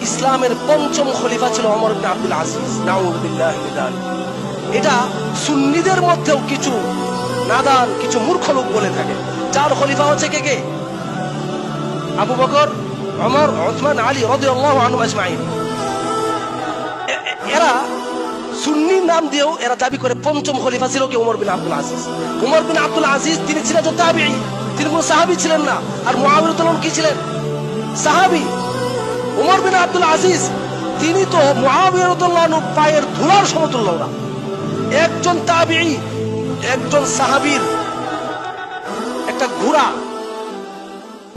ইসলামের পঞ্চম খলিফা ছিল ওমর ইবনে আব্দুল আজিজ, নাউযু বিল্লাহি মিন যালিক। এটা সুন্নিদের মধ্যেও কিছু নাদান, কিছু মূর্খ লোক বলে থাকে। চার খলিফা হচ্ছে কে কে? আবু বকর, ওমর, উসমান, আলী রাদিয়াল্লাহু আনহুম আজমাইন। এরা সুন্নি নাম দিয়েও এরা দাবি করে পঞ্চম খলিফা ছিল কি? ওমর বিন আব্দুল আজিজ। ওমর বিন আব্দুল আজিজ তিনি ছিলেন তো তাবিঈ, তিনি কোন সাহাবী ছিলেন না। আর মুআবিয়া রাদিয়াল্লাহু আনহু কি ছিলেন? সাহাবী। ওমর বিন আব্দুল আজিজ তিনি তো মুআবিয়া রাদিয়াল্লাহু আনহু পায়ের ধুলার সমতুল্য না। একজন তাবিঈ, একজন সাহাবীর একটা ঘোড়া,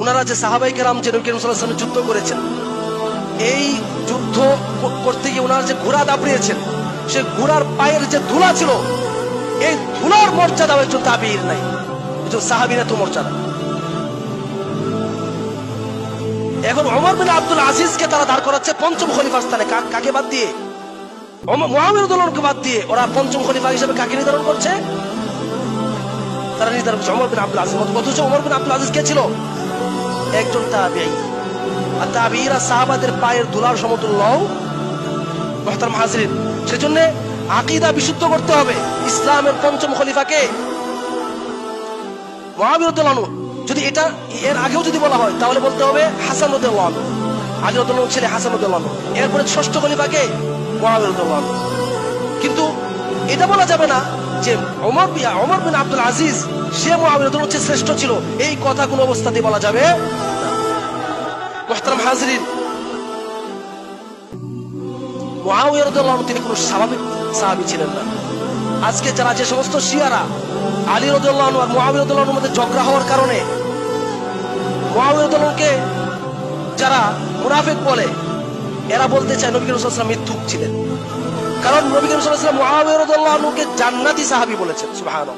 ওনারা যে সাহাবায়ে কেরাম যে নবী করিম সাল্লাল্লাহু আলাইহি ওয়াসাল্লাম যুদ্ধ করেছেন, এই যুদ্ধ করতে গিয়ে ওনারা যে ঘোড়া দাবড়িয়েছেন, সে ঘোড়ার পায়ের যে ধুলা ছিল, এই ধুলার মর্যাদা একজন তাবিঈর নাই, একজন সাহাবীর এত মর্যাদা। এখন ওমর বিন আব্দুল আজিজকে তারা দাঁড় করাচ্ছে পঞ্চম খলিফার স্থানে। কাকে বাদ দিয়ে? মুআবিয়া রাদিয়াল্লাহু আনহুকে বাদ দিয়ে ওরা পঞ্চম খলিফা হিসেবে কাকে নির্ধারণ করছে? তারা নির্ধারণ করছে ওমর বিন আব্দুল আজিজ। অথচ ওমর বিন আব্দুল আজিজ কে ছিল? একজন তাবিঈ। আর তাবিঈরা সাহাবাদের পায়ের ধুলার সমতুল্য। মুহতারাম হাজরিন, সেজন্য আকীদা বিশুদ্ধ করতে হবে। ইসলামের পঞ্চম খলিফাকে মুআবিয়া রাদিয়াল্লাহু আনহু, যদি এটা এর আগেও যদি বলা হয় তাহলে বলতে হবে হাসান রাদিয়াল্লাহু আনহু, আলী রাদিয়াল্লাহু ছেলে হাসান রাদিয়াল্লাহু আনহু। এরপরে ষষ্ঠ খলিফাকে মুআবিয়া রাদিয়াল্লাহু আনহু। কিন্তু এটা বলা যাবে না যে ওমর বিন আব্দুল আজিজ সে মুআবিয়া রাদিয়াল্লাহু আনহু শ্রেষ্ঠ ছিল, এই কথা কোনো অবস্থাতেই বলা যাবে না। মুহতারাম হাজিরিন, মুআবিয়া রাদিয়াল্লাহু আনহু তিনি কোনো স্বাভাবিক সাহাবী ছিলেন না। আজকে যারা যে সমস্ত শিয়ারা আলী রাদিয়াল্লাহু আনহু আর মুআবিয়া রাদিয়াল্লাহু আনহুর মধ্যে ঝগড়া হওয়ার কারণে মুআবিয়া রাদিয়াল্লাহু আনহুকে যারা মুনাফিক বলে, এরা বলতে চায় নবী করিম সাল্লাল্লাহু আলাইহি ওয়াসাল্লাম মিথ্যুক ছিলেন। কারণ নবী করিম সাল্লাল্লাহু আলাইহি ওয়াসাল্লাম মুআবিয়া রাদিয়াল্লাহু আনহুকে জান্নাতি সাহাবী বলেছেন। সুবহানাল্লাহ,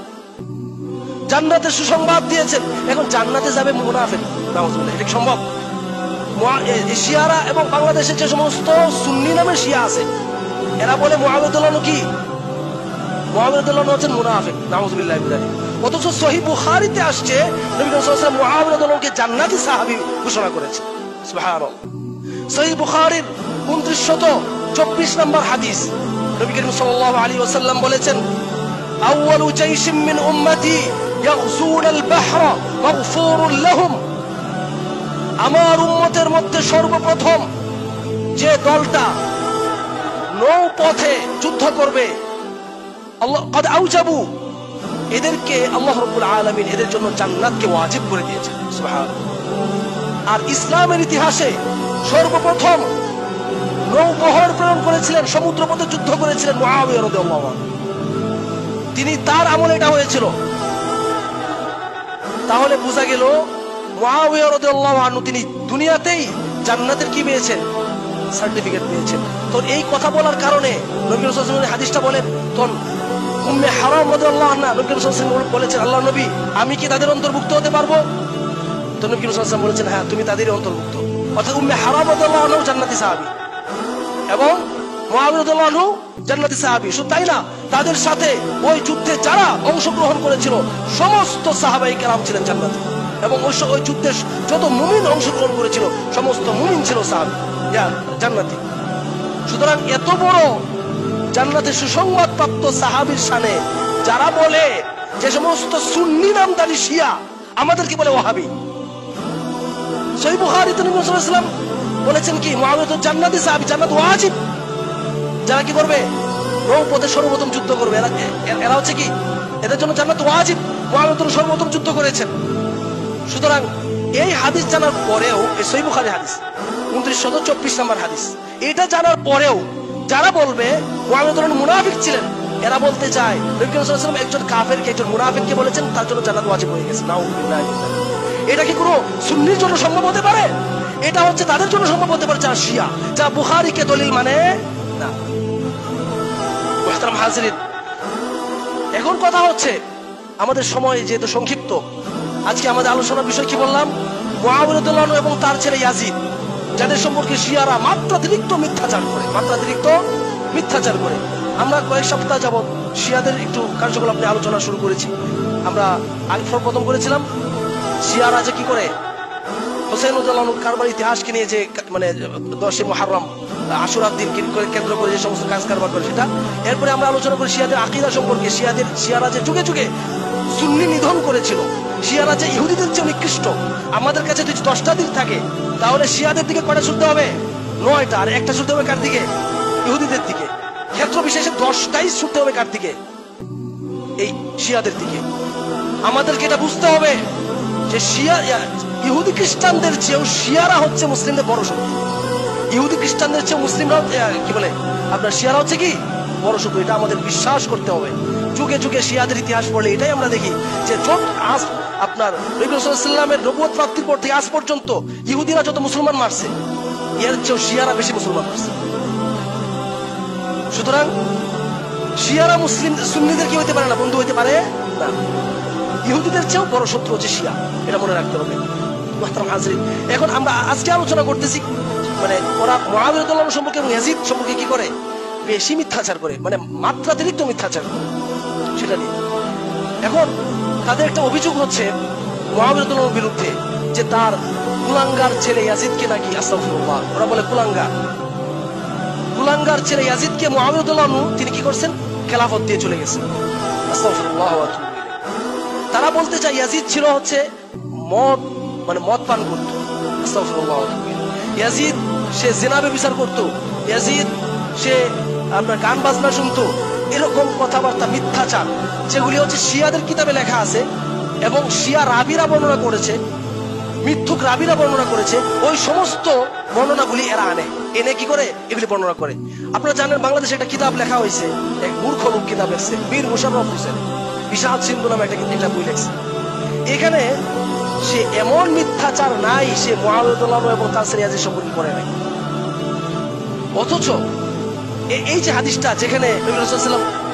জান্নাতের সুসংবাদ দিয়েছেন। এখন জান্নাতে যাবে মুনাফিক, নাউযুবিল্লাহ, এটা সম্ভব? শিয়ারা এবং বাংলাদেশে যে সমস্ত সুন্নি নামের শিয়া আছে, এরা বলে মুআবিয়া রাদিয়াল্লাহু আনহু কি? মুআবিয়া রাদিয়াল্লাহু আনহু হচ্ছেন মুনাফিক, নাউযুবিল্লাহ মিন যালিক। অথচ সহিহ বুখারীতে আসছে নবী করিম সাল্লাল্লাহু আলাইহি ওয়াসাল্লাম মুআবিয়া রাদিয়াল্লাহু আনহুকে জান্নাতি সাহাবী ঘোষণা করেছেন। সুবহানাল্লাহ। সহিহ বুখারীর 2924 নম্বর হাদিস, নবী করিম সাল্লাল্লাহু আলাইহি ওয়াসাল্লাম বলেছেন, আউয়ালু জাইশিম মিন উম্মতি ইয়াগযুনাল বাহরা মাগফুরুন লাহুম। আমার উম্মতের মধ্যে সর্বপ্রথম যে দলটা নৌপথে যুদ্ধ করবে, আল্লাহ কদ আউজাবু, এদেরকে আল্লাহ রাব্বুল আলামিন এদের জন্য জান্নাতকে ওয়াজিব করে দিয়েছেন। সুবহানাল্লাহ। আর ইসলামের ইতিহাসে সর্বপ্রথম নৌবহর প্রেরণ করেছিলেন, সমুদ্রপথে যুদ্ধ করেছিলেন মুআবিয়া রাদিয়াল্লাহু আনহু। তিনি, তার আমলে এটা হয়েছিল। তাহলে বোঝা গেল মুআবিয়া রাদিয়াল্লাহু আনহু তিনি দুনিয়াতেই জান্নাতের কি পেয়েছেন? সার্টিফিকেট পেয়েছেন। তো এই কথা বলার কারণে নবী সাল্লাল্লাহু আলাইহি ওয়াসাল্লাম হাদিসটা বলেন, তখন উম্মে হারাম রাদিয়াল্লাহু আনহা নবী সাল্লাল্লাহু আলাইহি ওয়াসাল্লাম বলেছেন, আল্লাহর নবী, আমি কি তাদের অন্তর্ভুক্ত হতে পারবো? তো নবী সাল্লাল্লাহু আলাইহি ওয়াসাল্লাম বলেছেন, হ্যাঁ, তুমি তাদেরই অন্তর্ভুক্ত। অর্থাৎ উম্মে হারাম রাদিয়াল্লাহু আনহু জান্নাতি সাহাবী এবং মুআবিয়া রাদিয়াল্লাহু আনহু জান্নাতি সাহাবী। শুধু তাই না, তাদের সাথে ওই যুদ্ধে যারা অংশগ্রহণ করেছিল সমস্ত সাহাবায়ে কেরাম ছিলেন জান্নাতি, এবং ওই যুদ্ধে যত মুমিন অংশগ্রহণ করেছিল সমস্ত মুমিন ছিল সাহাবী জান্নাতি। সুতরাং এত বড় জান্নাতের সুসংবাদ প্রাপ্ত সাহাবীর শানে যারা বলে যে সমস্ত সুন্নি নামধারী শিয়া আমাদেরকে বলে ওয়াহাবি, সহিহ বুখারীতে নবী সাল্লাল্লাহু আলাইহি ওয়াসাল্লাম বলেছেন কি? মুআবিয়া তো জান্নাতি সাহাবী, জান্নাত ওয়াজিব। যারা কি করবে? নৌপথে সর্বপ্রথম যুদ্ধ করবে, এরা হচ্ছে কি? এদের জন্য জান্নাত ওয়াজিব। মুআবিয়া তো সর্বপ্রথম যুদ্ধ করেছেন। সুতরাং এই হাদিস জানার পরেও, এই সহিহ বুখারীর হাদিস 2924 নম্বর হাদিস, এটা জানার পরেও যারা বলবে মুআবিয়া রাদিয়াল্লাহু আনহু মুনাফিক ছিলেন, এরা বলতে চায় নবী সাল্লাল্লাহু আলাইহি ওয়াসাল্লাম একজন কাফেরকে, একজন মুনাফিককে বলেছেন তার জন্য জান্নাত ওয়াজিব হয়ে গেছে। নাউযুবিল্লাহ। এটা কি কোনো সুন্নির জন্য সম্ভব হতে পারে? এটা হচ্ছে তাদের জন্য সম্ভব হতে পারে যারা শিয়া, যারা বুখারীকে দলিল মানে না। মুহতারাম হাজিরিন, এখন কথা হচ্ছে আমাদের সময় যেহেতু সংক্ষিপ্ত, আজকে আমাদের আলোচনার বিষয় কি বললাম? মুআবিয়া রাদিয়াল্লাহু আনহু এবং তার ছেলে ইয়াজিদ, যাদের সম্পর্কে শিয়ারা মাত্রাতিরিক্ত মিথ্যাচার করে। আমরা কয়েক সপ্তাহ যাবত শিয়াদের একটু কার্যকলাপ নিয়ে আলোচনা শুরু করেছি। আমরা প্রথম করেছিলাম শিয়ারা যে কি করে হোসেন রাদিয়াল্লাহু আনহু কারবার ইতিহাসকে নিয়ে যে মানে 10 মুহররম আশুরার দিন কেন্দ্র করে যে সমস্ত কাজ কারবার করে সেটা। এরপরে আমরা আলোচনা করি শিয়াদের আকীদা সম্পর্কে, শিয়ারা যে যুগে যুগে সুন্নি নিধন করেছিল, শিয়ারা যে ইহুদিদের চেয়ে নিকৃষ্ট। আমাদের কাছে যদি 10টা দিন থাকে তাহলে শিয়াদের দিকে কয়টা শুনতে হবে? 9টা। আর একটা শুনতে হবে কার দিকে? ইহুদিদের দিকে। ক্ষেত্র বিশেষে 10টাই শুনতে হবে কার দিকে? এই শিয়াদের দিকে। আমাদেরকে এটা বুঝতে হবে যে ইহুদি খ্রিস্টানদের চেয়েও শিয়ারা হচ্ছে মুসলিমদের বড় শত্রু। ইহুদি খ্রিস্টানদের চেয়ে মুসলিমরা কি বলে আপনার শিয়ারা হচ্ছে কি বড় শত্রু। এটা আমাদের বিশ্বাস করতে হবে। যুগে যুগে শিয়াদের ইতিহাস পড়লে এটাই আমরা দেখি যে আজ আপনার নবী সাল্লাল্লাহু আলাইহি ওয়াসাল্লামের নবুয়ত প্রাপ্তির পর থেকে আজ পর্যন্ত ইহুদিরা যত মুসলমান মারছে, এর চেয়েও শিয়ারা বেশি মুসলমান মারছে। সুতরাং শিয়ারা মুসলিম সুন্নিদের কি হতে পারে না? বন্ধু হতে পারে না। ইহুদিদের চেয়েও বড় শত্রু হচ্ছে শিয়া, এটা মনে রাখতে হবে। মুহতারাম হাজিরিন, এখন আমরা আজকে আলোচনা করতেছি মানে ওরা মুআবিয়া রাদিয়াল্লাহু আনহু সম্পর্কে এবং ইয়াজিদ সম্পর্কে কি করে? বেশি মিথ্যাচার করে, মানে মাত্রাতিরিক্ত মিথ্যাচার করে সেটা নিয়ে। এখন তাদের একটা অভিযোগ হচ্ছে মুআবিয়া রাদিয়াল্লাহু আনহুর বিরুদ্ধে যে তার কুলাঙ্গার ছেলে ইয়াজিদকে নাকি, আস্তাগফিরুল্লাহ, ওরা বলে কুলাঙ্গার কুলাঙ্গার ছেলে ইয়াজিদকে মুআবিয়া রাদিয়াল্লাহু আনহু তিনি কি করছেন, খেলাফত দিয়ে চলে গেছেন। আস্তাগফিরুল্লাহ ওয়া আতুবু ইলাইহি। তারা বলতে চায় ইয়াজিদ ছিল হচ্ছে মদ মদ পান করত। আস্তাগফিরুল্লাহ ওয়া আতুবু ইলাইহি। ইয়াজিদ সে জিনাবে বিচার করত, ইয়াজিদ সে আপনার গান বাজনা শুনতো, এরকম কথাবার্তা মিথ্যাচার যেগুলি হচ্ছে শিয়াদের কিতাবে লেখা আছে এবং শিয়া রাবিরা বর্ণনা করেছে, মিথ্যুক রাবিরা বর্ণনা করেছে, ওই সমস্ত বর্ণনাগুলি এরা এনে কি করে এগুলি বর্ণনা করে। আপনারা জানেন বাংলাদেশে একটা কিতাব লেখা হয়েছে, এক মূর্খ লোক কিতাব লেখছে, মীর মুশাররফ হোসেন বিশাল সিন্ধু নামে একটা বই লেখছে। এখানে সে এমন মিথ্যাচার নাই, সে মুআবিয়া রাদিয়াল্লাহু আনহু এবং তার ছেলে ইয়াজিদ সম্পর্কে করে নাই। অথচ এই যে হাদিসটা যেখানে নবী রাসূলুল্লাহ সাল্লাল্লাহু আলাইহি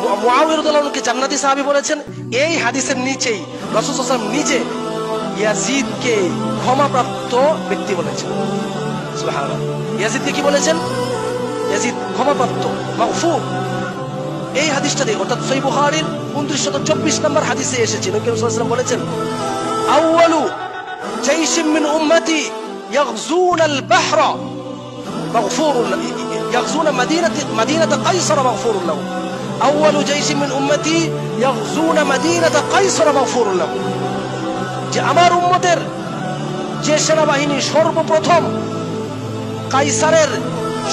ওয়াসাল্লাম মুআবিয়া রাদিয়াল্লাহু আনহুকে জান্নাতি সাহাবী বলেছেন, এই হাদিসের নিচেই রাসূলুল্লাহ সাল্লাল্লাহু আলাইহি ওয়াসাল্লাম নিজে ইয়াজিদকে ক্ষমাপ্রাপ্ত ব্যক্তি বলেছেন। সুবহানাল্লাহ। ইয়াজিদকে কি বলেছেন? ইয়াজিদ ক্ষমাপ্রাপ্ত, মাগফুর। এই হাদিসটা দিয়ে অর্থাৎ সহিহ বুখারীর 2924 নম্বর হাদিসে এসেছে, নবী সাল্লাল্লাহু আলাইহি ওয়াসাল্লাম বলেছেন, আউয়ালু জাইশিন মিন উম্মতি ইয়াগজুনাল বাহরা মাগফুরুন ইয়াগজুনা মাদিনাতা কায়সার মাগফুরুন লাহু। আউয়ালু জাইশিন মিন উম্মতি ইয়াগজুনা মাদিনাতা কায়সার মাগফুরুন লাহু। যে আমার উম্মতের যে সেনাবাহিনী সর্বপ্রথম কাইসারের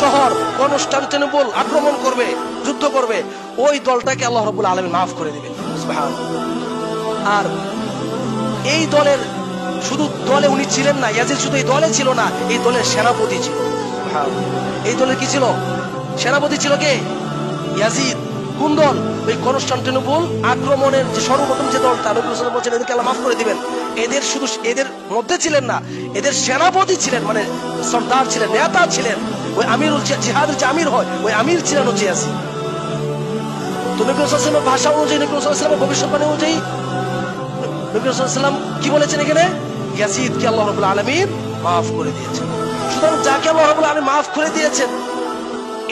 শহর কনস্টান্টিনোপল আক্রমণ করবে, যুদ্ধ করবে, ওই দলটাকে আল্লাহ রাব্বুল আলামিন মাফ করে দিবেন। সুবহানাল্লাহ। আর এই দলের শুধু দলে উনি ছিলেন না, ইয়াজিদ শুধু এই দলে ছিল না, এই দলের সেনাপতি ছিল। সুবহানাল্লাহ। এই দলের কি ছিল? সেনাপতি ছিল কে? ইয়াজিদ। কোন দল? ওই কনস্টান্টিনোপল আক্রমণের যে সর্বপ্রথম যে দলটা, নবী রাসূল বলেছেন এদেরকে আল্লাহ মাফ করে দিবেন। এদের শুধু এদের মধ্যে ছিলেন না, এদের সেনাপতি ছিলেন, সর্দার ছিলেন, নেতা ছিলেন, ওই আমিরুল জিহাদের যে আমির হয় ওই আমির ছিলেন হচ্ছে ইয়াজিদ। তো নবী রাসূল সাল্লাল্লাহু আলাইহি ওয়াসাল্লামের ভাষা অনুযায়ী, নবী রাসূল সাল্লাল্লাহু আলাইহি ওয়াসাল্লামের ভবিষ্যৎবাণী অনুযায়ী নবী রাসূল সাল্লাল্লাহু আলাইহি ওয়াসাল্লাম কি বলেছেন এখানে? ইয়াজিদকে আল্লাহ রাব্বুল আলামিন মাফ করে দিয়েছেন। সুতরাং যাকে আল্লাহ রাব্বুল আলামিন মাফ করে দিয়েছেন,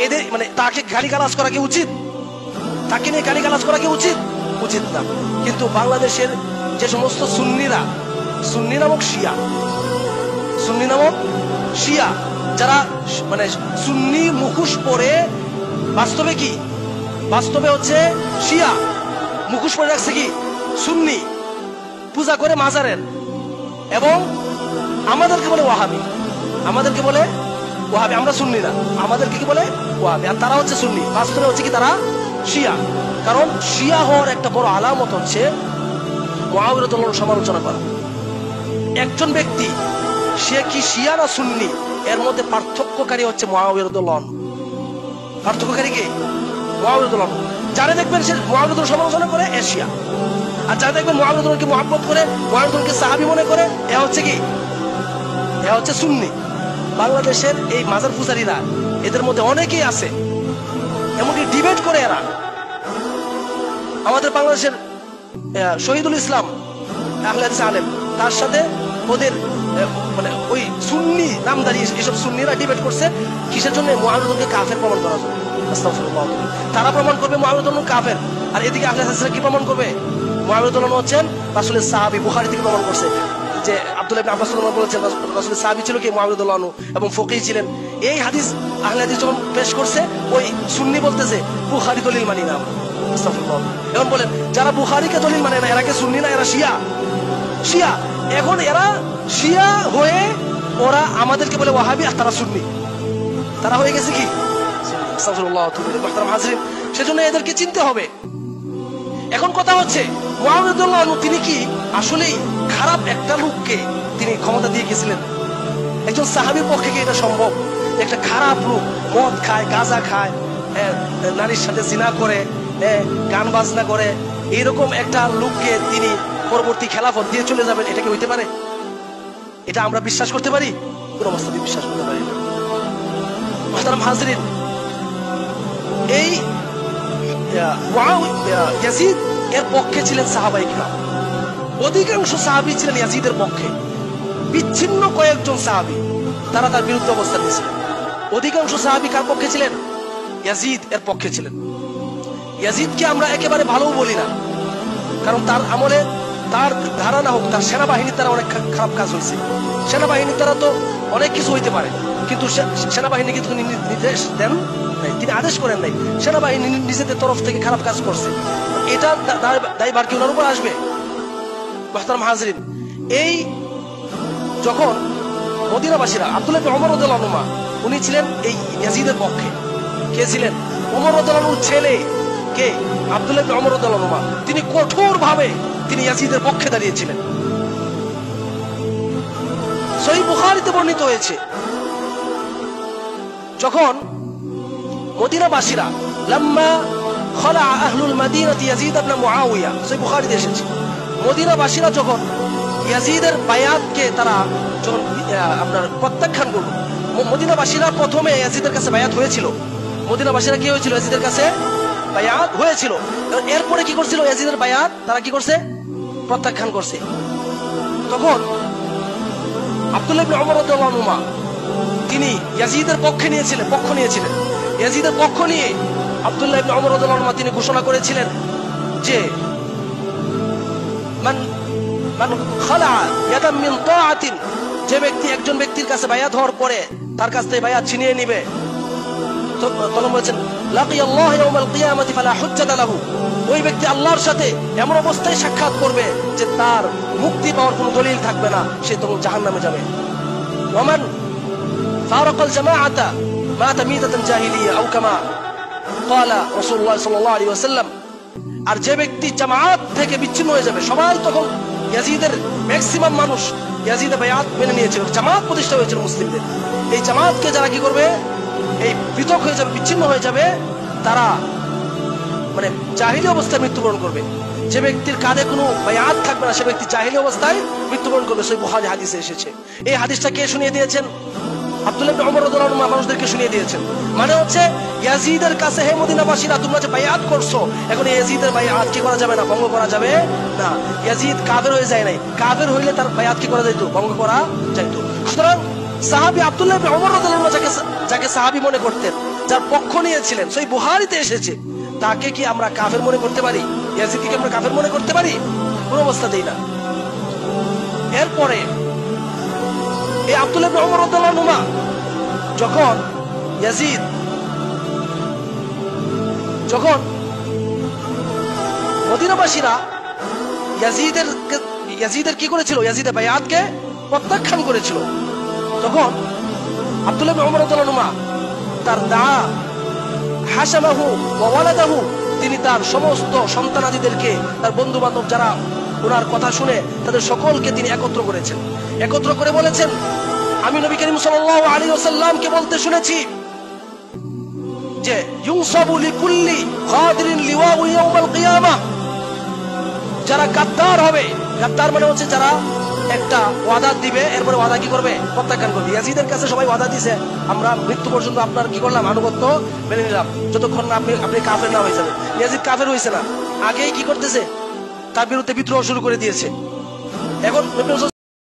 এদের তাকে গালিগালাজ করা কি উচিত? তাকে নিয়ে গালিগালাজ করা কি উচিত? উচিত না। কিন্তু বাংলাদেশের যে সমস্ত সুন্নি নামক শিয়া যারা সুন্নি মুখোশ পরে, বাস্তবে হচ্ছে শিয়া মুখোশ পরে রাখছে কি সুন্নি, পূজা করে মাজারের, এবং আমাদেরকে বলে ওয়াহাবি, আমরা সুন্নি না, আমাদেরকে কি বলে ওয়াহাবি, আর তারা হচ্ছে সুন্নি। বাস্তবে হচ্ছে কি তারা শিয়া। কারণ শিয়া হওয়ার একটা বড় আলামত হচ্ছে মুআবিয়া রাদিয়াল্লাহু আনহু সমালোচনা করা। একজন ব্যক্তি সে কি শিয়া না সুন্নি, এর মধ্যে পার্থক্যকারী হচ্ছে মুআবিয়া রাদিয়াল্লাহু আনহু। পার্থক্যকারী কে? মুআবিয়া রাদিয়াল্লাহু আনহু। যারা দেখবেন সে মুআবিয়া রাদিয়াল্লাহু সমালোচনা করে, এ শিয়া। আর যারা দেখবেন মুআবিয়া রাদিয়াল্লাহু আনহুকে মুহাব্বত করে, মুআবিয়া রাদিয়াল্লাহু আনহুকে সাহাবী মনে করে, এ হচ্ছে কি? এ হচ্ছে সুন্নি। বাংলাদেশের এই মাজার পূজারীরা, এদের মধ্যে অনেকেই আছে, এমনকি ডিবেট করে এরা। আমাদের বাংলাদেশের শহীদুল ইসলাম আহলে হাদিস আলেম, তার সাথে ওদের ওই সুন্নি নামদারি এসব সুন্নিরা ডিবেট করছে কিসের জন্য? মুআবিয়া রাদিয়াল্লাহু আনহুকে কাফের প্রমাণ করার জন্য। আস্তাগফিরুল্লাহ। তারা প্রমাণ করবে মুআবিয়া রাদিয়াল্লাহু আনহু কাফের, আর এদিকে আহলে হাদিসরা কি প্রমাণ করবে? মুআবিয়া রাদিয়াল্লাহু আনহু হচ্ছেন রাসূলের সাহাবী। বুখারী থেকে প্রমাণ করছে যে আব্দুল্লাহ ইবনে আব্বাস রাদিয়াল্লাহু আনহু বলেছেন রাসূলের সাহাবী ছিল কি? মুআবিয়া রাদিয়াল্লাহু আনহু, এবং ফকিহ ছিলেন। এই হাদিস আহলে হাদিস যখন পেশ করছে, ওই সুন্নি বলতেছে বুখারী দলিল মানি না আমরা। আস্তাগফিরুল্লাহ। এখন বলেন যারা বুখারীকে দলিল মানে না, এরা কি সুন্নি না? এরা শিয়া। এখন এরা শিয়া হয়ে ওরা আমাদেরকে বলে ওয়াহাবি, আর তারা সুন্নি। তারা হয়ে গেছে কি? আস্তাগফিরুল্লাহ। মুহতারাম হাজরিন, সেজন্য এদেরকে চিনতে হবে। এখন কথা হচ্ছে মুআবিয়া রাদিয়াল্লাহু আনহু তিনি কি আসলেই খারাপ একটা লোককে তিনি ক্ষমতা দিয়ে গেছিলেন? একজন সাহাবীর পক্ষে কি এটা সম্ভব? একটা খারাপ লোক মদ খায়, গাঁজা খায়, নারীর সাথে জিনা করে, গান বাজনা করে, এরকম একটা লোককে তিনি পরবর্তী খেলাফত দিয়ে চলে যাবেন, এটা কি হইতে পারে? এটা আমরা বিশ্বাস করতে পারি? কোন অবস্থাতেই বিশ্বাস করতে পারি না। মুহতারাম হাজরিন, এই ইয়াজিদ এর পক্ষে ছিলেন সাহাবায়ে কিরাম। অধিকাংশ সাহাবী ছিলেন ইয়াজিদের পক্ষে। বিচ্ছিন্ন কয়েকজন সাহাবী তারা তার বিরুদ্ধে অবস্থান নিয়েছিলেন। অধিকাংশ সাহাবী কার পক্ষে ছিলেন? ইয়াজিদ এর পক্ষে ছিলেন। ইয়াজিদকে আমরা একেবারে ভালো বলি না, কারণ তার আমলে, তার ধারণা হোক, তার সেনাবাহিনীর দ্বারা অনেক খারাপ কাজ হয়েছে। সেনাবাহিনীর দ্বারা তো অনেক কিছু হইতে পারে, কিন্তু সেনাবাহিনীকে তিনি নির্দেশ দেন নাই, তিনি আদেশ করেন নাই, সেনাবাহিনী নিজেদের তরফ থেকে খারাপ কাজ করছে, এটা দায়ভার কি ওনার উপর আসবে? মুহতারাম হাজরিন, এই যখন মদিনাবাসীরা আব্দুল্লাহ ইবনে ওমর রাদিয়াল্লাহু আনহু উনি ছিলেন এই ইয়াজিদের পক্ষে। কে ছিলেন? ওমর রাদিয়াল্লাহু আনহুর ছেলে কে? আব্দুল্লাহ ইবনে ওমর রাদিয়াল্লাহু আনহু। তিনি কঠোরভাবে তিনি ইয়াজিদের পক্ষে দাঁড়িয়েছিলেন। সহিহ বুখারীতে বর্ণিত হয়েছে, যখন মদিনাবাসীরা লাম্মা খলা আহলুল মাদিনাতি ইয়াজিদ ইবনে মুআওয়িয়া, সহিহ বুখারীতে এসেছে, মদিনাবাসীরা যখন ইয়াজিদের বায়াতকে তারা যখন আপনার প্রত্যাখ্যান করল, মদিনাবাসীরা প্রথমে ইয়াজিদের কাছে বায়াত হয়েছিল, মদিনাবাসীরা কি হয়েছিল? ইয়াজিদের কাছে বায়াত হয়েছিল। এরপরে কি করছিল? ইয়াজিদের বায়াত তারা কি করছে? প্রত্যাখ্যান করছে। তখন আব্দুল্লাহ ইবনে ওমর রাদিয়াল্লাহু আনহু তিনি ইয়াজিদের পক্ষ নিয়েছিলেন। ইয়াজিদের পক্ষ নিয়ে আব্দুল্লাহ ইবনে ওমর রাদিয়াল্লাহু আনহু তিনি ঘোষণা করেছিলেন যে মান খালা ইয়াদাম মিন তাআতিন, যে ব্যক্তি একজন ব্যক্তির কাছে বায়াত হওয়ার পরে তার কাছ থেকে বায়াত ছিনিয়ে নিবে, তখন বলেছেন লাকিয়াল্লাহ ইয়াউমাল কিয়ামাতি ফালা হুজ্জাতা লাহু, ওই ব্যক্তি আল্লাহর সাথে এমন অবস্থায় সাক্ষাৎ করবে যে তার মুক্তি পাওয়ার কোনো দলিল থাকবে না, সে তখন জাহান্নামে যাবে। ওয়ামান ফারাকাল জামাআতা মাতা মিতাতান জাহিলিয়া আও কামা ক্বালা রাসূলুল্লাহ সাল্লাল্লাহু আলাইহি ওয়াসাল্লাম, আর যে ব্যক্তি জামাত থেকে বিচ্ছিন্ন হয়ে যাবে, সবাই তখন ইয়াজিদের ম্যাক্সিমাম মানুষ ইয়াজিদের বায়াত মেনে নিয়েছিল, জামাত প্রতিষ্ঠা হয়েছিল মুসলিমদের, এই জামাতকে যারা কি করবে? এই পৃথক হয়ে যাবে, বিচ্ছিন্ন হয়ে যাবে, তারা মানে জাহিলি অবস্থায় মৃত্যুবরণ করবে। যে ব্যক্তির কাঁধে কোনো বায়াত থাকবে না, সে ব্যক্তি জাহিলি অবস্থায় মৃত্যুবরণ করবে। সহিহ বুখারী হাদিসে এসেছে। এই হাদিসটা কে শুনিয়ে দিয়েছেন? আব্দুল্লাহ ইবনে ওমর রাদিয়াল্লাহু আনহু মানুষদেরকে শুনিয়ে দিয়েছেন। মানে হচ্ছে ইয়াজিদের কাছে, হে মদিনাবাসীরা, তোমরা যে বায়াত করছো, এখন ইয়াজিদের বায়াত কি করা যাবে না? ভঙ্গ করা যাবে না। ইয়াজিদ কাফের হয়ে যায় নাই, কাফের হইলে তার বায়াত কি করা যাইত? ভঙ্গ করা যাইত। সুতরাং সাহাবী আব্দুল্লাহ ইবনে ওমর রাদিয়াল্লাহু আনহু যাকে সাহাবী মনে করতেন, যার পক্ষ নিয়েছিলেন, সহিহ বুখারীতে এসেছে, তাকে কি আমরা কাফের মনে করতে পারি? ইয়াজিদকে কি আমরা কাফের মনে করতে পারি? কোন অবস্থাতেই না। এরপরে এই আব্দুল্লাহ ইবনে ওমর রাদিয়াল্লাহু আনহু যখন ইয়াজিদ মদিনাবাসীরা ইয়াজিদের কি করেছিল? ইয়াজিদের বায়াতকে প্রত্যাখ্যান করেছিল। তখন আব্দুল্লাহ ইবনে ওমর রাদিয়াল্লাহু আনহু তার দা হাসামাহু ওয়া ওয়ালাদাহু, তিনি তার সমস্ত সন্তানাদিদেরকে, তার বন্ধু বান্ধব যারা ওনার কথা শুনে, তাদের সকলকে তিনি একত্র করেছেন। একত্র করে বলেছেন, আমি নবী করিম সাল্লাল্লাহু আলাইহি ওয়াসাল্লামকে বলতে শুনেছি যে ইউনসাবু লিকুল্লি খাদিরিন লিওয়াউ ইয়াউমাল কিয়ামাহ, যারা গাদ্দার হবে, গাদ্দার মানে হচ্ছে যারা একটা ওয়াদা দিবে, এরপরে ওয়াদা কি করবে? প্রত্যাখ্যান করবে। ইয়াজিদের কাছে সবাই ওয়াদা দিছে, আমরা মৃত্যু পর্যন্ত আপনার কি করলাম? আনুগত্য মেনে নিলাম, যতক্ষণ না আপনি কাফের না হয়ে যাবে। ইয়াজিদ কাফের হয়েছে না, আগেই কি করতেছে? তার বিরুদ্ধে বিদ্রোহ শুরু করে দিয়েছে। এখন